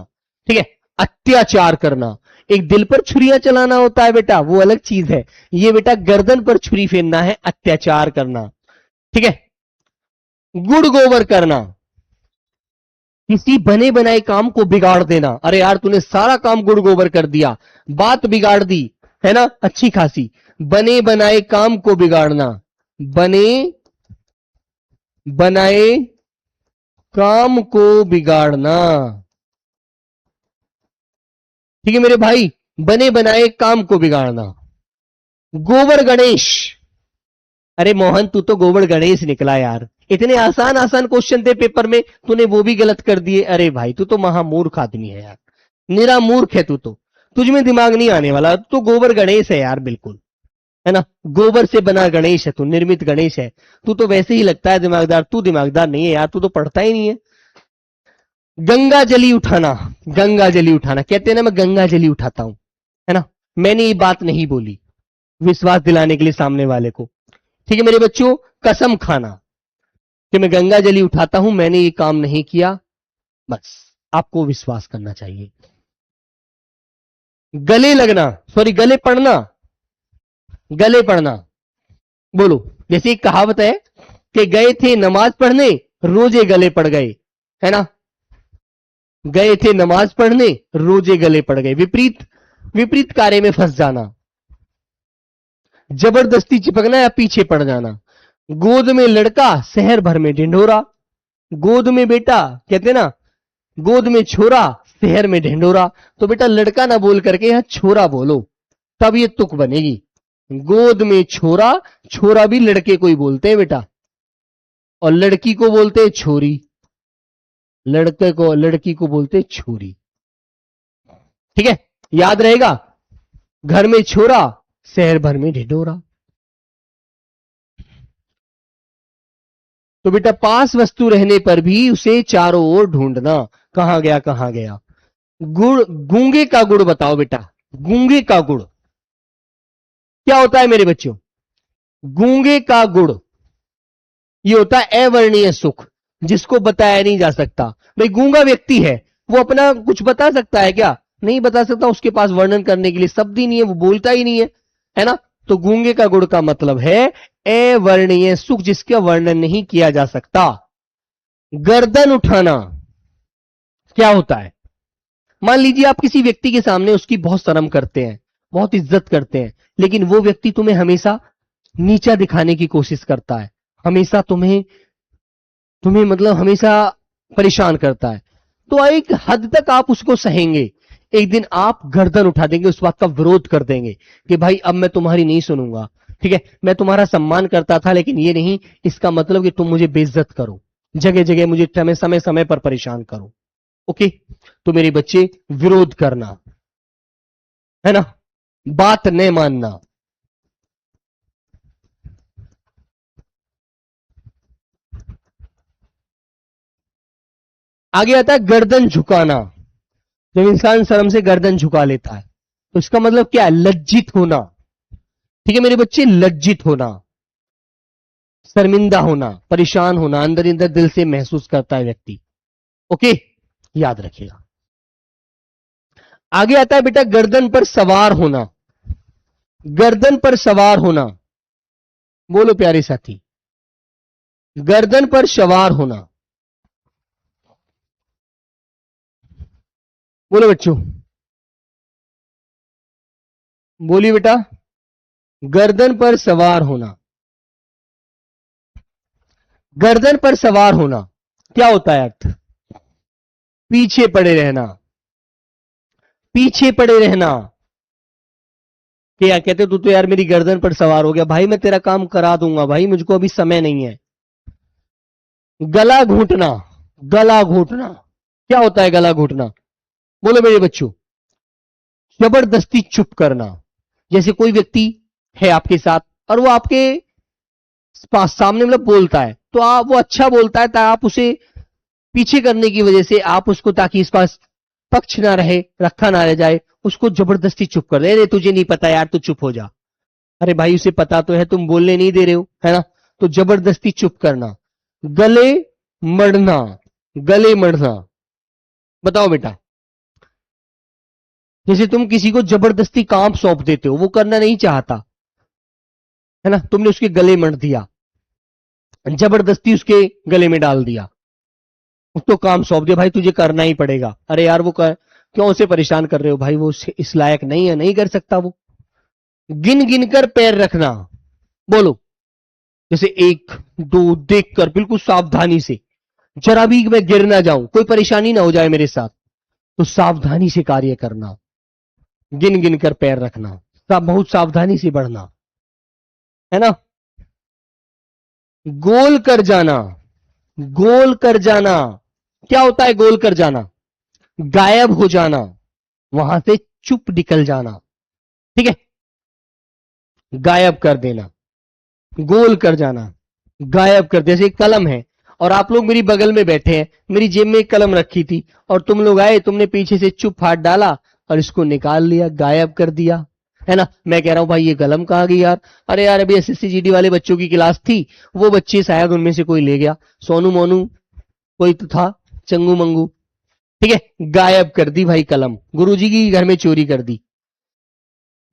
ठीक है, अत्याचार करना। एक दिल पर छुरियां चलाना होता है बेटा, वो अलग चीज है, ये बेटा गर्दन पर छुरी फेरना है, अत्याचार करना। ठीक है, गुड़ गोबर करना, किसी बने बनाए काम को बिगाड़ देना। अरे यार तूने सारा काम गुड़ गोबर कर दिया, बात बिगाड़ दी, है ना, अच्छी खासी। बने बनाए काम को बिगाड़ना, बने बनाए काम को बिगाड़ना। ठीक है मेरे भाई, बने बनाए काम को बिगाड़ना। गोबर गणेश, अरे मोहन तू तो गोबर गणेश निकला यार, इतने आसान आसान क्वेश्चन थे पेपर में, तूने वो भी गलत कर दिए। अरे भाई तू तो महामूर्ख आदमी है यार, निरा मूर्ख है तू तो, तुझ में दिमाग नहीं आने वाला, तू तो गोबर गणेश है यार बिल्कुल, है ना। गोबर से बना गणेश है तू, निर्मित गणेश है तू, तो वैसे ही लगता है दिमागदार, तू दिमागदार नहीं है यार, तू तो पढ़ता ही नहीं है। गंगा जली उठाना, गंगा जली उठाना, कहते हैं ना मैं गंगा जली उठाता हूं, है ना, मैंने ये बात नहीं बोली, विश्वास दिलाने के लिए सामने वाले को। ठीक है मेरे बच्चों, कसम खाना कि मैं गंगा जली उठाता हूं, मैंने ये काम नहीं किया, बस आपको विश्वास करना चाहिए। गले लगना, सॉरी गले पड़ना, गले पड़ना, बोलो। जैसे एक कहावत है कि गए थे नमाज पढ़ने, रोजे गले पड़ गए, है ना, गए थे नमाज पढ़ने, रोजे गले पड़ गए, विपरीत विपरीत कार्य में फंस जाना, जबरदस्ती चिपकना या पीछे पड़ जाना। गोद में लड़का शहर भर में ढिंढोरा। गोद में बेटा कहते ना, गोद में छोरा शहर में ढिंढोरा। तो बेटा लड़का ना बोल करके यहां छोरा बोलो, तब ये तुक बनेगी। गोद में छोरा, छोरा भी लड़के को ही बोलते हैं बेटा, और लड़की को बोलते हैं छोरी। लड़के को, लड़की को बोलते हैं छोरी। ठीक है, याद रहेगा। घर में छोरा, शहर भर में ढिंढोरा। तो बेटा पास वस्तु रहने पर भी उसे चारों ओर ढूंढना, कहां गया कहां गया। गुड़, गूंगे का गुड़ बताओ बेटा, गूंगे का गुड़ क्या होता है मेरे बच्चों? गूंगे का गुड़ ये होता है अवर्णीय सुख, जिसको बताया नहीं जा सकता। भाई गूंगा व्यक्ति है, वो अपना कुछ बता सकता है क्या? नहीं बता सकता, उसके पास वर्णन करने के लिए शब्द ही नहीं है, वो बोलता ही नहीं है ना। तो गूंगे का गुड़ का मतलब है अवर्णीय सुख, जिसका वर्णन नहीं किया जा सकता। गर्दन उठाना क्या होता है? मान लीजिए आप किसी व्यक्ति के सामने उसकी बहुत शर्म करते हैं, बहुत इज्जत करते हैं, लेकिन वो व्यक्ति तुम्हें हमेशा नीचा दिखाने की कोशिश करता है, हमेशा तुम्हें तुम्हें मतलब हमेशा परेशान करता है। तो एक हद तक आप उसको सहेंगे, एक दिन आप गर्दन उठा देंगे, उस बात का विरोध कर देंगे कि भाई अब मैं तुम्हारी नहीं सुनूंगा। ठीक है, मैं तुम्हारा सम्मान करता था, लेकिन ये नहीं इसका मतलब कि तुम मुझे बेइज्जत करो, जगह जगह मुझे समय समय पर परेशान करो। ओके, तो मेरे बच्चे विरोध करना है ना, बात नहीं मानना। आगे आता है गर्दन झुकाना। जब इंसान शर्म से गर्दन झुका लेता है तो इसका मतलब क्या है? लज्जित होना। ठीक है मेरे बच्चे, लज्जित होना, शर्मिंदा होना, परेशान होना, अंदर अंदर दिल से महसूस करता है व्यक्ति। ओके, याद रखिएगा। आगे आता है बेटा गर्दन पर सवार होना। गर्दन पर सवार होना, बोलो प्यारे साथी, गर्दन पर सवार होना, बोलो बच्चों, बोलिए बेटा। गर्दन पर सवार होना, गर्दन पर सवार होना क्या होता है अर्थ? पीछे पड़े रहना, पीछे पड़े रहना। क्या कहते तू तो यार मेरी गर्दन पर सवार हो गया, भाई मैं तेरा काम करा दूंगा, भाई मुझको अभी समय नहीं है। गला घोटना, गला घोटना क्या होता है? गला घोटना, बोलो मेरे बच्चों। जबरदस्ती चुप करना। जैसे कोई व्यक्ति है आपके साथ और वो आपके पास सामने मतलब बोलता है, तो आप वो अच्छा बोलता है, तो आप उसे पीछे करने की वजह से आप उसको, ताकि इस पास पक्ष ना रहे, रखा ना रह जाए, उसको जबरदस्ती चुप कर दे। अरे तुझे नहीं पता यार, तू चुप हो जा। अरे भाई उसे पता तो है, तुम बोलने नहीं दे रहे हो, है ना। तो जबरदस्ती चुप करना। गले मड़ना, गले मड़ना बताओ बेटा। जैसे तुम किसी को जबरदस्ती काम सौंप देते हो, वो करना नहीं चाहता, है ना, तुमने उसके गले मड़ दिया, जबरदस्ती उसके गले में डाल दिया, उसको काम सौंप दिया, भाई तुझे करना ही पड़ेगा। अरे यार वो क्यों उसे परेशान कर रहे हो भाई, वो इस लायक नहीं है, नहीं कर सकता वो। गिन गिन कर पैर रखना, बोलो। जैसे एक दो देख कर बिल्कुल सावधानी से, जरा भी मैं गिर ना जाऊं, कोई परेशानी ना हो जाए मेरे साथ, तो सावधानी से कार्य करना। गिन गिन कर पैर रखना, बहुत सावधानी से बढ़ना, है ना। गोल कर जाना, गोल कर जाना क्या होता है? गोल कर जाना, गायब हो जाना, वहां से चुप निकल जाना। ठीक है, गायब कर देना, गोल कर जाना, गायब कर। जैसे एक कलम है और आप लोग मेरी बगल में बैठे हैं, मेरी जेब में एक कलम रखी थी और तुम लोग आए, तुमने पीछे से चुप हाथ डाला और इसको निकाल लिया, गायब कर दिया, है ना। मैं कह रहा हूं भाई ये कलम कहां गई यार? अरे यार अभी एसएससी जीडी वाले बच्चों की क्लास थी, वो बच्चे शायद उनमें से कोई ले गया, सोनू मोनू कोई तो था, चंगू मंगू। ठीक है, गायब कर दी भाई कलम, गुरुजी की घर में चोरी कर दी।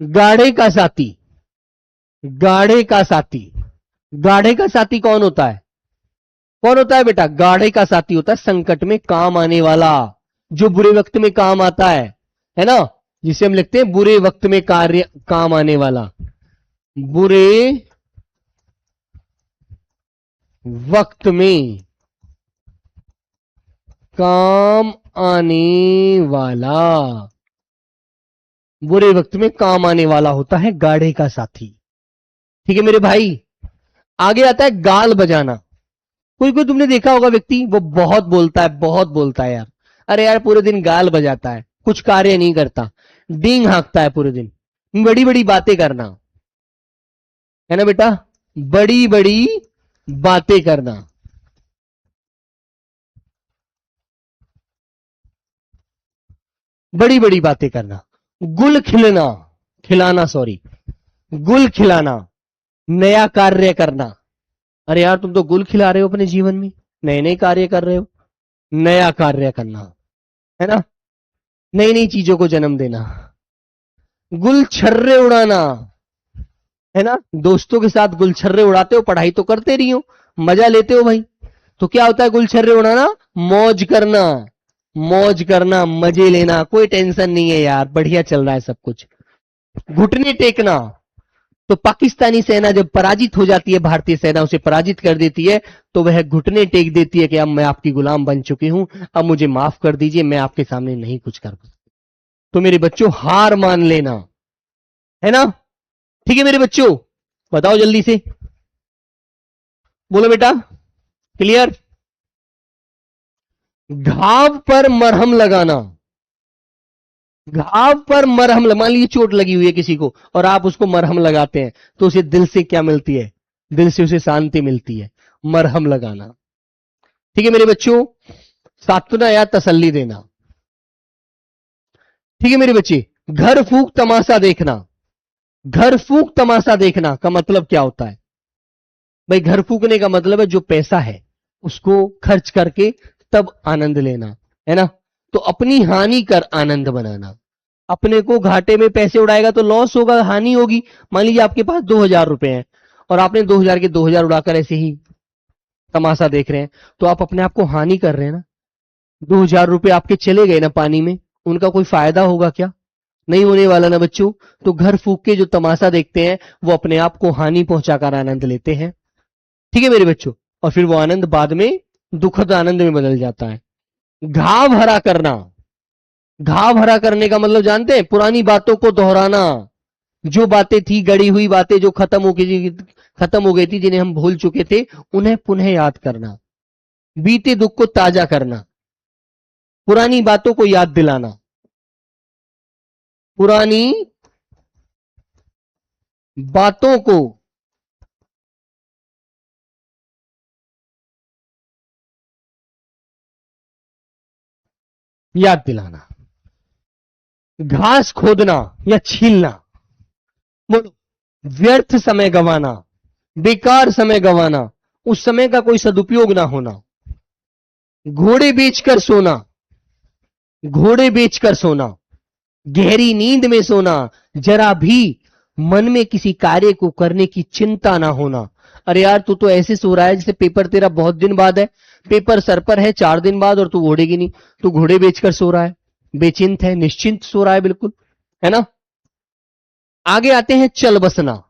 गाढ़े का साथी, गाढ़े का साथी, गाढ़े का साथी कौन होता है? कौन होता है बेटा? गाढ़े का साथी होता है संकट में काम आने वाला, जो बुरे वक्त में काम आता है ना, जिसे हम लिखते हैं बुरे वक्त में कार्य काम आने वाला। बुरे वक्त में काम आने वाला, बुरे वक्त में काम आने वाला होता है गाढ़े का साथी। ठीक है मेरे भाई। आगे आता है गाल बजाना। कोई कोई तुमने देखा होगा व्यक्ति, वो बहुत बोलता है यार। अरे यार पूरे दिन गाल बजाता है, कुछ कार्य नहीं करता, डींग हाँकता है पूरे दिन, बड़ी बड़ी बातें करना, है ना बेटा, बड़ी बड़ी बातें करना, बड़ी बड़ी बातें करना, गुल खिलना, खिलाना सॉरी, गुल खिलाना, नया कार्य करना। अरे यार तुम तो गुल खिला रहे हो अपने जीवन में, नए नए कार्य कर रहे हो, नया कार्य करना, है ना, नई नई चीजों को जन्म देना, गुलछर्रे उड़ाना, है ना, दोस्तों के साथ गुलछर्रे उड़ाते हो, पढ़ाई तो करते नहीं हो, मजा लेते हो भाई, तो क्या होता है गुलछर्रे उड़ाना, मौज करना, मौज करना, मजे लेना, कोई टेंशन नहीं है यार, बढ़िया चल रहा है सब कुछ। घुटने टेकना, तो पाकिस्तानी सेना जब पराजित हो जाती है, भारतीय सेना उसे पराजित कर देती है, तो वह घुटने टेक देती है कि अब मैं आपकी गुलाम बन चुकी हूं, अब मुझे माफ कर दीजिए, मैं आपके सामने नहीं कुछ कर सकती। तो मेरे बच्चों हार मान लेना, है ना। ठीक है मेरे बच्चों, बताओ जल्दी से, बोलो बेटा, क्लियर। घाव पर मरहम लगाना, घाव पर मरहम, मान लीजिए चोट लगी हुई है किसी को और आप उसको मरहम लगाते हैं, तो उसे दिल से क्या मिलती है, दिल से उसे शांति मिलती है, मरहम लगाना। ठीक है मेरे बच्चों, सांत्वना या तसल्ली देना। ठीक है मेरे बच्चे, घर फूंक तमाशा देखना, घर फूंक तमाशा देखना का मतलब क्या होता है भाई, घर फूकने का मतलब है जो पैसा है उसको खर्च करके तब आनंद लेना, है ना, तो अपनी हानि कर आनंद बनाना। अपने को घाटे में पैसे उड़ाएगा तो लॉस होगा, हानि होगी। मान लीजिए आपके पास 2,000 रुपए हैं और आपने 2,000 के 2,000 उड़ाकर ऐसे ही तमाशा देख रहे हैं, तो आप अपने आप को हानि कर रहे हैं ना। 2,000 रुपए आपके चले गए ना पानी में, उनका कोई फायदा होगा क्या, नहीं होने वाला ना बच्चों। तो घर फूक के जो तमाशा देखते हैं वो अपने आप को हानि पहुंचाकर आनंद लेते हैं। ठीक है मेरे बच्चों, और फिर वो आनंद बाद में दुखद आनंद में बदल जाता है। घाव हरा करना, घाव हरा करने का मतलब जानते हैं, पुरानी बातों को दोहराना, जो बातें थी, गड़ी हुई बातें जो खत्म हो गई थी, जिन्हें हम भूल चुके थे, उन्हें पुनः याद करना, बीते दुख को ताजा करना, पुरानी बातों को याद दिलाना, पुरानी बातों को याद दिलाना, घास खोदना या छीलना, बोलो, व्यर्थ समय गंवाना, बेकार समय गंवाना, उस समय का कोई सदुपयोग ना होना, घोड़े बेचकर सोना, घोड़े बेचकर सोना, गहरी नींद में सोना, जरा भी मन में किसी कार्य को करने की चिंता ना होना। अरे यार तू तो ऐसे सो रहा है जैसे पेपर तेरा बहुत दिन बाद है, पेपर सर पर है 4 दिन बाद और तू घोड़े की नहीं, तू घोड़े बेचकर सो रहा है, बेचिंत है, निश्चिंत सो रहा है बिल्कुल, है ना। आगे आते हैं चल बसना।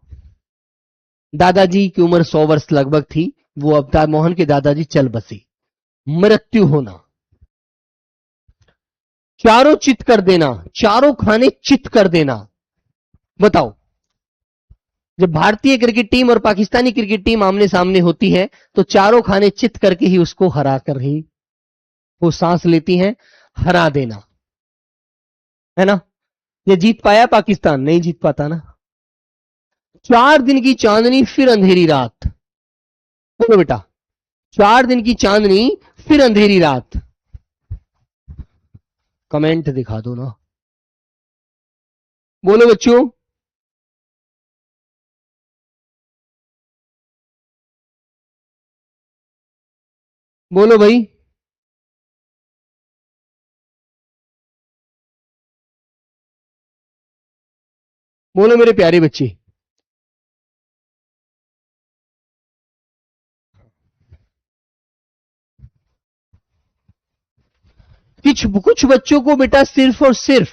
दादाजी की उम्र 100 वर्ष लगभग थी, वो अवतार मोहन के दादाजी चल बसे। मृत्यु होना, चारों चित कर देना, चारों खाने चित कर देना। बताओ, जब भारतीय क्रिकेट टीम और पाकिस्तानी क्रिकेट टीम आमने सामने होती है तो चारों खाने चित करके ही उसको हरा कर ही वो सांस लेती हैं, हरा देना, है ना। ये जीत पाया पाकिस्तान, नहीं जीत पाता ना। 4 दिन की चांदनी फिर अंधेरी रात, बोलो बेटा, 4 दिन की चांदनी फिर अंधेरी रात, कमेंट दिखा दो ना, बोलो बच्चों, बोलो भाई, बोलो मेरे प्यारे बच्चे। कुछ कुछ बच्चों को बेटा सिर्फ और सिर्फ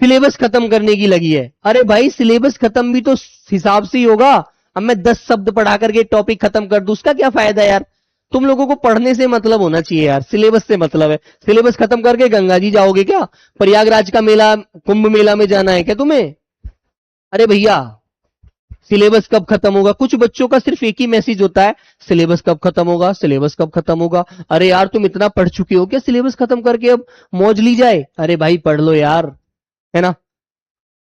सिलेबस खत्म करने की लगी है। अरे भाई सिलेबस खत्म भी तो हिसाब से ही होगा, अब मैं 10 शब्द पढ़ा करके टॉपिक खत्म कर दूं, उसका क्या फायदा यार। तुम लोगों को पढ़ने से मतलब होना चाहिए यार, सिलेबस से मतलब है। सिलेबस खत्म करके गंगा जी जाओगे क्या? प्रयागराज का मेला, कुंभ मेला में जाना है क्या तुम्हें? अरे भैया, सिलेबस कब खत्म होगा? कुछ बच्चों का सिर्फ एक ही मैसेज होता है, सिलेबस कब खत्म होगा, सिलेबस कब खत्म होगा। अरे यार, तुम इतना पढ़ चुके हो क्या, सिलेबस खत्म करके अब मौज ली जाए? अरे भाई पढ़ लो यार, है ना।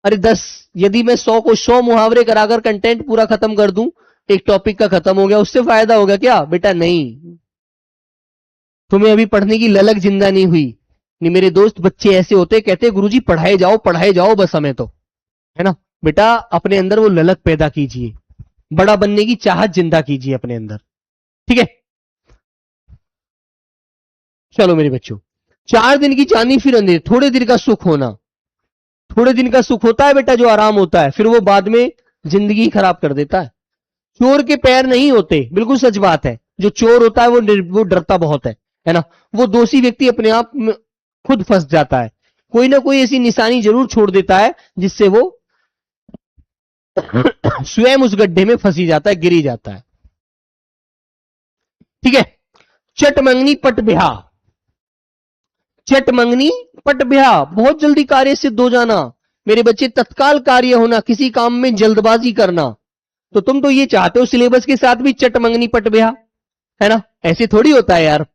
अरे 10, यदि मैं 100 को 100 मुहावरे कराकर कंटेंट पूरा खत्म कर दूं, एक टॉपिक का खत्म हो गया, उससे फायदा होगा क्या? बेटा नहीं, तुम्हें अभी पढ़ने की ललक जिंदा नहीं हुई। नहीं, मेरे दोस्त बच्चे ऐसे होते, कहते गुरुजी पढ़ाए जाओ बस हमें तो, है ना। बेटा अपने अंदर वो ललक पैदा कीजिए, बड़ा बनने की चाहत जिंदा कीजिए अपने अंदर, ठीक है। चलो मेरे बच्चों, 4 दिन की चांदी फिर अंधेरी, थोड़े दिन का सुख होना। थोड़े दिन का सुख होता है बेटा, जो आराम होता है, फिर वो बाद में जिंदगी खराब कर देता है। चोर के पैर नहीं होते, बिल्कुल सच बात है। जो चोर होता है वो डरता बहुत है ना। वो दोषी व्यक्ति अपने आप में खुद फंस जाता है, कोई ना कोई ऐसी निशानी जरूर छोड़ देता है जिससे वो स्वयं उस गड्ढे में फंसी जाता है, गिरी जाता है, ठीक है। चट मंगनी पट ब्याह, चट मंगनी पट ब्याह, बहुत जल्दी कार्य सिद्ध हो जाना। मेरे बच्चे, तत्काल कार्य होना, किसी काम में जल्दबाजी करना। तो तुम तो ये चाहते हो सिलेबस के साथ भी चट मंगनी पट ब्याह, है ना। ऐसे थोड़ी होता है यार,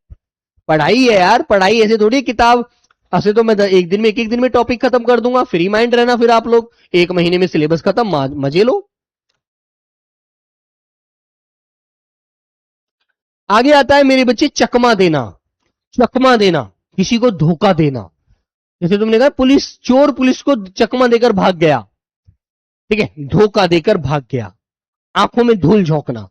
पढ़ाई है यार, पढ़ाई ऐसे थोड़ी किताब। ऐसे तो मैं एक दिन में, एक दिन में टॉपिक खत्म कर दूंगा, फ्री माइंड रहना फिर आप लोग, 1 महीने में सिलेबस खत्म, मजे लो। आगे आता है मेरे बच्चे, चकमा देना। चकमा देना, किसी को धोखा देना। जैसे तुमने कहा पुलिस, चोर पुलिस को चकमा देकर भाग गया, ठीक है, धोखा देकर भाग गया। आंखों में धूल झोंकना,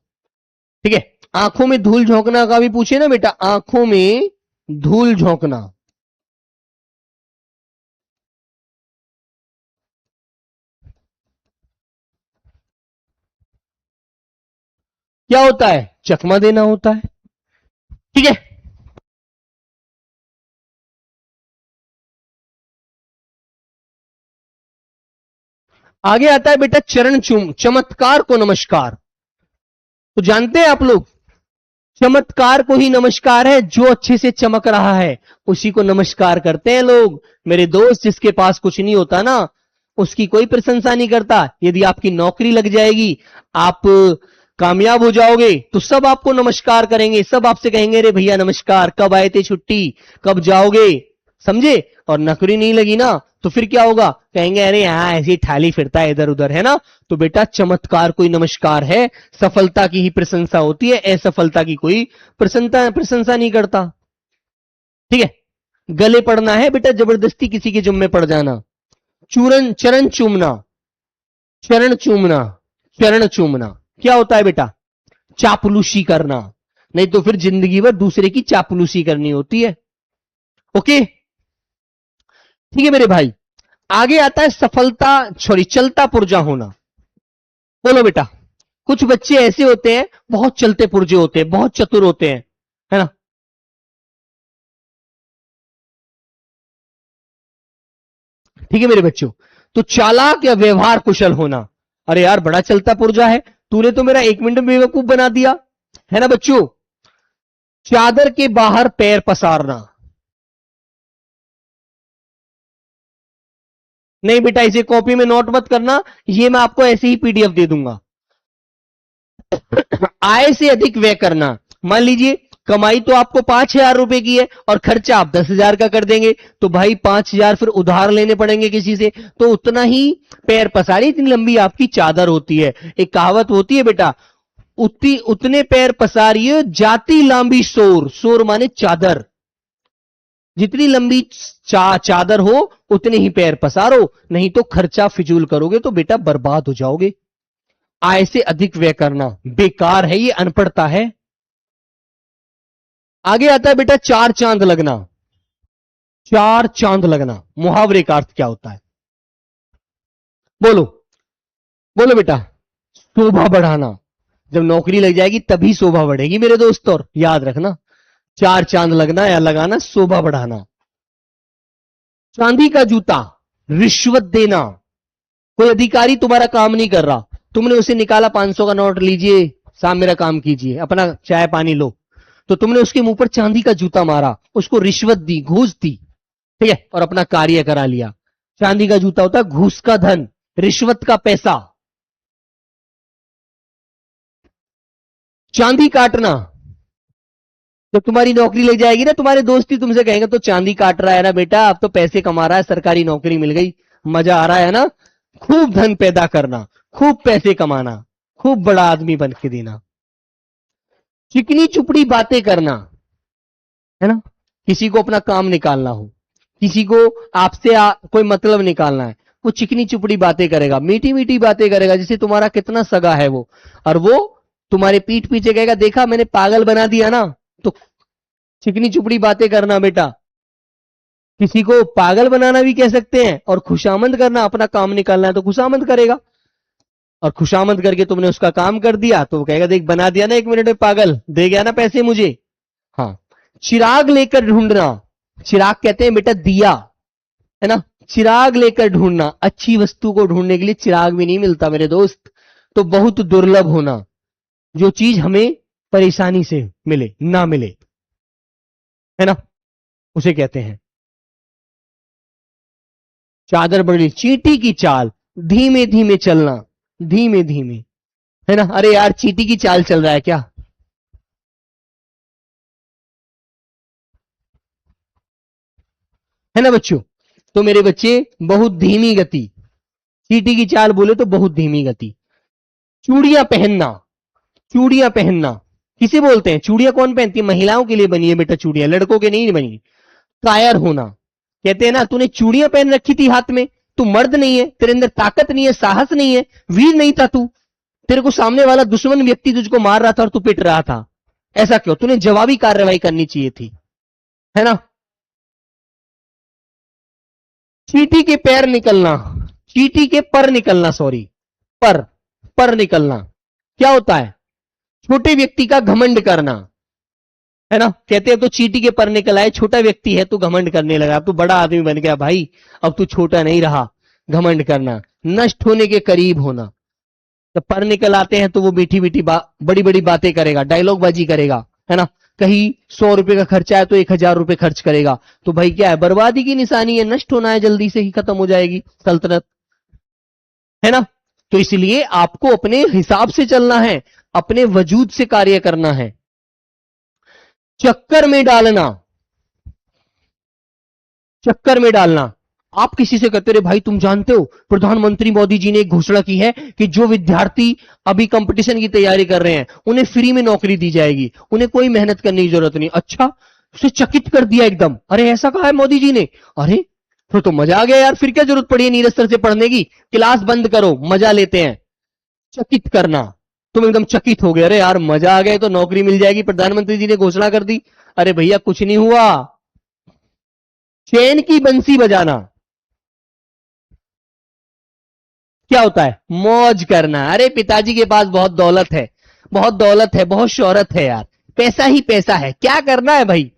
ठीक है। आंखों में धूल झोंकना का भी पूछे ना बेटा, आंखों में धूल झोंकना, क्या होता है? चकमा देना होता है, ठीक है। आगे आता है बेटा, चरण चूम, चमत्कार को नमस्कार। तो जानते हैं आप लोग, चमत्कार को ही नमस्कार है, जो अच्छे से चमक रहा है उसी को नमस्कार करते हैं लोग। मेरे दोस्त, जिसके पास कुछ नहीं होता ना, उसकी कोई प्रशंसा नहीं करता। यदि आपकी नौकरी लग जाएगी, आप कामयाब हो जाओगे, तो सब आपको नमस्कार करेंगे, सब आपसे कहेंगे अरे भैया नमस्कार, कब आए थे छुट्टी, कब जाओगे, समझे। और नौकरी नहीं लगी ना, तो फिर क्या होगा? कहेंगे अरे यहां ऐसी ठाली फिरता है इधर उधर, है ना। तो बेटा चमत्कार कोई नमस्कार है, सफलता की ही प्रशंसा होती है, असफलता की कोई प्रशंसा नहीं करता, ठीक है। गले पड़ना है बेटा, जबरदस्ती किसी के जुम्मे पड़ जाना। चरण चूमना, चरण चूमना, चरण चूमना क्या होता है बेटा? चापलूसी करना, नहीं तो फिर जिंदगी भर दूसरे की चापलूसी करनी होती है, ओके, ठीक है मेरे भाई। आगे आता है सफलता, सॉरी, चलता पुर्जा होना। बोलो बेटा, कुछ बच्चे ऐसे होते हैं, बहुत चलते पुर्जे होते हैं, बहुत चतुर होते हैं, है ना। ठीक है मेरे बच्चों, तो चालाक या व्यवहार कुशल होना। अरे यार, बड़ा चलता पुर्जा है, तूने तो मेरा 1 मिनट में बेवकूफ बना दिया, है ना बच्चों। चादर के बाहर पैर पसारना, नहीं बेटा इसे कॉपी में नोट मत करना, ये मैं आपको ऐसे ही पीडीएफ दे दूंगा। आय से अधिक व्यय करना, मान लीजिए कमाई तो आपको 5,000 रुपए की है और खर्चा आप 10,000 का कर देंगे, तो भाई 5,000 फिर उधार लेने पड़ेंगे किसी से, तो उतना ही पैर पसारी, इतनी लंबी आपकी चादर होती है। एक कहावत होती है बेटा, उतनी उतने पैर पसारिए जाती लंबी सोर, सोर माने चादर, जितनी लंबी चादर हो उतने ही पैर पसारो, नहीं तो खर्चा फिजूल करोगे तो बेटा बर्बाद हो जाओगे। आय से अधिक व्यय करना बेकार है, ये अनपढ़ता है। आगे आता है बेटा, चार चांद लगना। चार चांद लगना मुहावरे का अर्थ क्या होता है? बोलो, बोलो बेटा। शोभा बढ़ाना, जब नौकरी लग जाएगी तभी शोभा बढ़ेगी मेरे दोस्त, और याद रखना, चार चांद लगना या लगाना, शोभा बढ़ाना। चांदी का जूता, रिश्वत देना। कोई अधिकारी तुम्हारा काम नहीं कर रहा, तुमने उसे निकाला 500 का नोट, लीजिए साहब मेरा काम कीजिए, अपना चाय पानी लो, तो तुमने उसके मुंह पर चांदी का जूता मारा, उसको रिश्वत दी, घूस दी, ठीक है, और अपना कार्य करा लिया। चांदी का जूता होता है घूस का धन, रिश्वत का पैसा। चांदी काटना, जब तुम्हारी नौकरी लग जाएगी ना, तुम्हारे दोस्त ही तुमसे कहेंगे तो चांदी काट रहा है ना बेटा, अब तो पैसे कमा रहा है, सरकारी नौकरी मिल गई, मजा आ रहा है ना। खूब धन पैदा करना, खूब पैसे कमाना, खूब बड़ा आदमी बन के देना। चिकनी चुपड़ी बातें करना, है ना, किसी को अपना काम निकालना हो, किसी को आपसे कोई मतलब निकालना है, वो चिकनी चुपड़ी बातें करेगा, मीठी मीठी बातें करेगा, जैसे तुम्हारा कितना सगा है वो, और वो तुम्हारे पीठ पीछे कहेगा देखा मैंने पागल बना दिया ना। तो चिकनी चुपड़ी बातें करना बेटा, किसी को पागल बनाना भी कह सकते हैं, और खुशामंद करना, अपना काम निकालना है तो खुशामंद करेगा, और खुशामंद करके तुमने उसका काम कर दिया तो वो कहेगा देख बना दिया ना 1 मिनट में पागल, दे गया ना पैसे मुझे। हाँ, चिराग लेकर ढूंढना, चिराग कहते हैं बेटा दिया, है ना, चिराग लेकर ढूंढना, अच्छी वस्तु को ढूंढने के लिए चिराग भी नहीं मिलता मेरे दोस्त, तो बहुत दुर्लभ होना, जो चीज हमें परेशानी से मिले ना मिले, है ना, उसे कहते हैं। चादर बड़ी चींटी की चाल, धीमे धीमे चलना, धीमे धीमे, है ना, अरे यार चींटी की चाल चल रहा है क्या, है ना बच्चों। तो मेरे बच्चे बहुत धीमी गति, चींटी की चाल बोले तो बहुत धीमी गति। चूड़ियां पहनना, चूड़ियां पहनना किसे बोलते हैं, चूड़ियां कौन पहनती है, महिलाओं के लिए बनी है बेटा चूड़ियां, लड़कों के नहीं बनी। कायर होना, कहते हैं ना तूने चूड़ियां पहन रखी थी हाथ में, तू मर्द नहीं है, तेरे अंदर ताकत नहीं है, साहस नहीं है, वीर नहीं था तू, तेरे को सामने वाला दुश्मन व्यक्ति तुझको मार रहा था और तू पिट रहा था, ऐसा क्यों, तूने जवाबी कार्रवाई करनी चाहिए थी, है ना। चींटी के पैर निकलना, चींटी के पर निकलना, सॉरी, पर, पर निकलना क्या होता है, छोटे व्यक्ति का घमंड करना, है ना, कहते हैं तो चींटी के पर निकल आए, छोटा व्यक्ति है तू घमंड करने लगा, अब तू बड़ा आदमी बन गया भाई, अब तू छोटा नहीं रहा, घमंड करना, नष्ट होने के करीब होना, जब पर निकल आते हैं तो वो मीठी मीठी बड़ी बड़ी बातें करेगा, डायलॉग बाजी करेगा, है ना, कहीं 100 रुपए का खर्चा है तो 1000 रुपए खर्च करेगा, तो भाई क्या है, बर्बादी की निशानी है, नष्ट होना है, जल्दी से ही खत्म हो जाएगी सल्तनत, है ना। तो इसलिए आपको अपने हिसाब से चलना है, अपने वजूद से कार्य करना है। चक्कर में डालना, चक्कर में डालना, आप किसी से कहते रहे भाई तुम जानते हो प्रधानमंत्री मोदी जी ने एक घोषणा की है कि जो विद्यार्थी अभी कंपटीशन की तैयारी कर रहे हैं उन्हें फ्री में नौकरी दी जाएगी, उन्हें कोई मेहनत करने की जरूरत नहीं, अच्छा, उसे चकित कर दिया एकदम, अरे ऐसा कहा है मोदी जी ने, अरे तो मजा आ गया यार, फिर क्या जरूरत पड़ी है नीरज सर से पढ़ने की, क्लास बंद करो मजा लेते हैं। चकित करना, तुम एकदम चकित हो गए, अरे यार मजा आ गया तो नौकरी मिल जाएगी, प्रधानमंत्री जी ने घोषणा कर दी, अरे भैया कुछ नहीं हुआ। चैन की बंसी बजाना क्या होता है, मौज करना, अरे पिताजी के पास बहुत दौलत है, बहुत दौलत है, बहुत शोहरत है यार, पैसा ही पैसा है, क्या करना है भाई,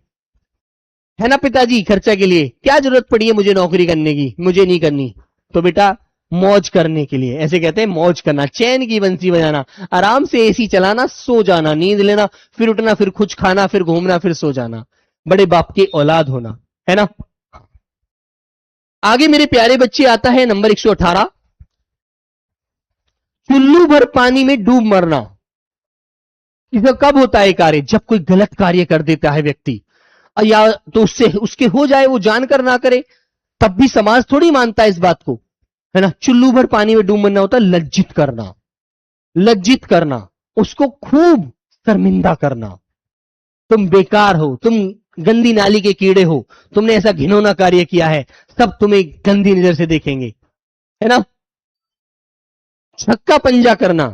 है ना पिताजी, खर्चा के लिए क्या जरूरत पड़ी है मुझे नौकरी करने की, मुझे नहीं करनी, तो बेटा मौज करने के लिए, ऐसे कहते हैं मौज करना, चैन की बंसी बजाना, आराम से एसी चलाना, सो जाना, नींद लेना, फिर उठना, फिर कुछ खाना, फिर घूमना, फिर सो जाना, बड़े बाप की औलाद होना, है ना। आगे मेरे प्यारे बच्चे आता है नंबर 118, चुल्लू भर पानी में डूब मरना। इसका कब होता है कार्य, जब कोई गलत कार्य कर देता है व्यक्ति, या तो उससे उसके हो जाए, वो जानकर ना करे, तब भी समाज थोड़ी मानता है इस बात को, है ना। चुल्लू भर पानी में डूब मरना होता है लज्जित करना, लज्जित करना, उसको खूब शर्मिंदा करना, तुम बेकार हो, तुम गंदी नाली के कीड़े हो, तुमने ऐसा घिनौना कार्य किया है, सब तुम्हें गंदी नजर से देखेंगे, है ना। छक्का पंजा करना,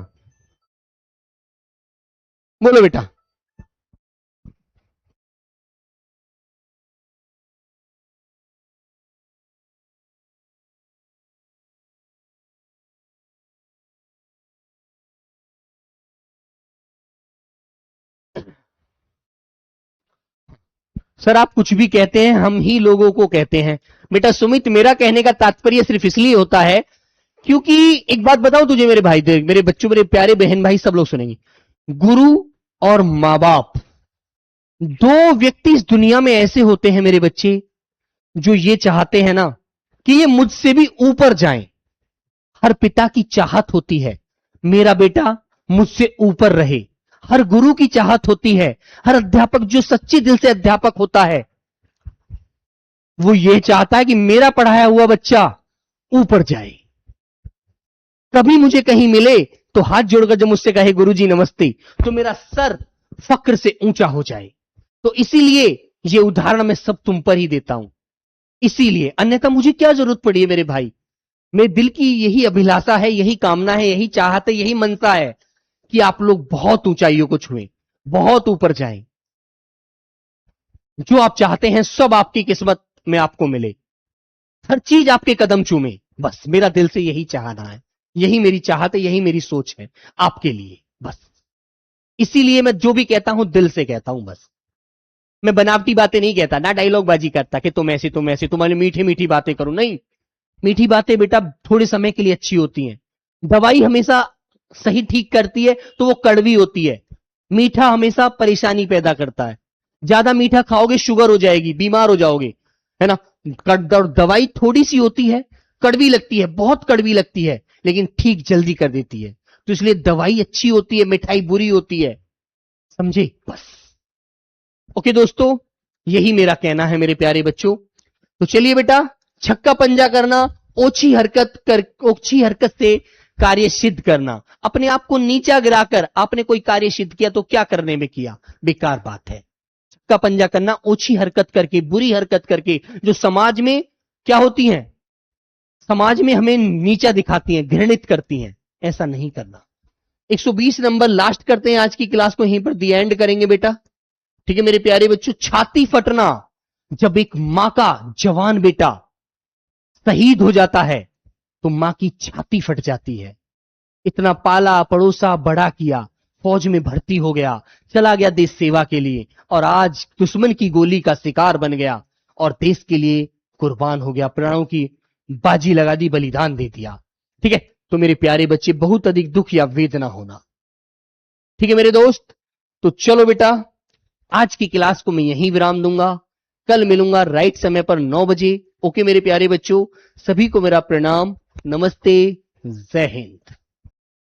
बोलो बेटा। सर आप कुछ भी कहते हैं, हम ही लोगों को कहते हैं, बेटा सुमित मेरा कहने का तात्पर्य सिर्फ इसलिए होता है क्योंकि एक बात बताऊं तुझे मेरे भाई, देख मेरे बच्चों, मेरे प्यारे बहन भाई सब लोग सुनेंगे, गुरु और मां बाप, दो व्यक्ति इस दुनिया में ऐसे होते हैं मेरे बच्चे, जो ये चाहते हैं ना कि ये मुझसे भी ऊपर जाएं। हर पिता की चाहत होती है मेरा बेटा मुझसे ऊपर रहे। हर गुरु की चाहत होती है, हर अध्यापक जो सच्चे दिल से अध्यापक होता है वो ये चाहता है कि मेरा पढ़ाया हुआ बच्चा ऊपर जाए। कभी मुझे कहीं मिले तो हाथ जोड़कर जब मुझसे कहे गुरुजी नमस्ते, तो मेरा सर फक्र से ऊंचा हो जाए। तो इसीलिए ये उदाहरण मैं सब तुम पर ही देता हूं, इसीलिए, अन्यथा मुझे क्या जरूरत पड़ी है मेरे भाई। मेरे दिल की यही अभिलाषा है, यही कामना है, यही चाहत है, यही मनसा है कि आप लोग बहुत ऊंचाइयों को छुएं, बहुत ऊपर जाएं। जो आप चाहते हैं सब आपकी किस्मत में आपको मिले, हर चीज आपके कदम चूमे, बस मेरा दिल से यही चाहना है, यही मेरी चाहत है, यही मेरी सोच है आपके लिए, बस। इसीलिए मैं जो भी कहता हूं दिल से कहता हूं, बस। मैं बनावटी बातें नहीं कहता, ना डायलॉग बाजी करता कि तुम ऐसे तुम्हारी मीठी मीठी बातें करो, नहीं। मीठी बातें बेटा थोड़े समय के लिए अच्छी होती हैं। दवाई हमेशा सही ठीक करती है तो वो कड़वी होती है। मीठा हमेशा परेशानी पैदा करता है। ज्यादा मीठा खाओगे शुगर हो जाएगी, बीमार हो जाओगे, है ना। दवाई थोड़ी सी होती है, कड़वी लगती है, बहुत कड़वी लगती है, लेकिन ठीक जल्दी कर देती है। तो इसलिए दवाई अच्छी होती है, मिठाई बुरी होती है, समझे, बस। ओके दोस्तों, यही मेरा कहना है मेरे प्यारे बच्चों। तो चलिए बेटा, छक्का पंजा करना, ओछी हरकत से कार्य सिद्ध करना। अपने आप को नीचा गिराकर आपने कोई कार्य सिद्ध किया तो क्या करने में किया, बेकार बात है। छक्का पंजा करना ओछी हरकत करके, बुरी हरकत करके, जो समाज में क्या होती हैं, समाज में हमें नीचा दिखाती हैं, घृणित करती हैं, ऐसा नहीं करना। 120 नंबर लास्ट करते हैं आज की क्लास को, यहीं पर दी एंड करेंगे बेटा, ठीक है मेरे प्यारे बच्चों। छाती फटना, जब एक मां का जवान बेटा शहीद हो जाता है तो मां की छाती फट जाती है। इतना पाला पड़ोसा बड़ा किया, फौज में भर्ती हो गया, चला गया देश सेवा के लिए, और आज दुश्मन की गोली का शिकार बन गया और देश के लिए कुर्बान हो गया, प्राणों की बाजी लगा दी, बलिदान दे दिया। ठीक है, तो मेरे प्यारे बच्चे बहुत अधिक दुख या वेदना होना, ठीक है मेरे दोस्त। तो चलो बेटा, आज की क्लास को मैं यहीं विराम दूंगा, कल मिलूंगा राइट समय पर 9 बजे। ओके मेरे प्यारे बच्चों, सभी को मेरा प्रणाम, नमस्ते, जय हिंद।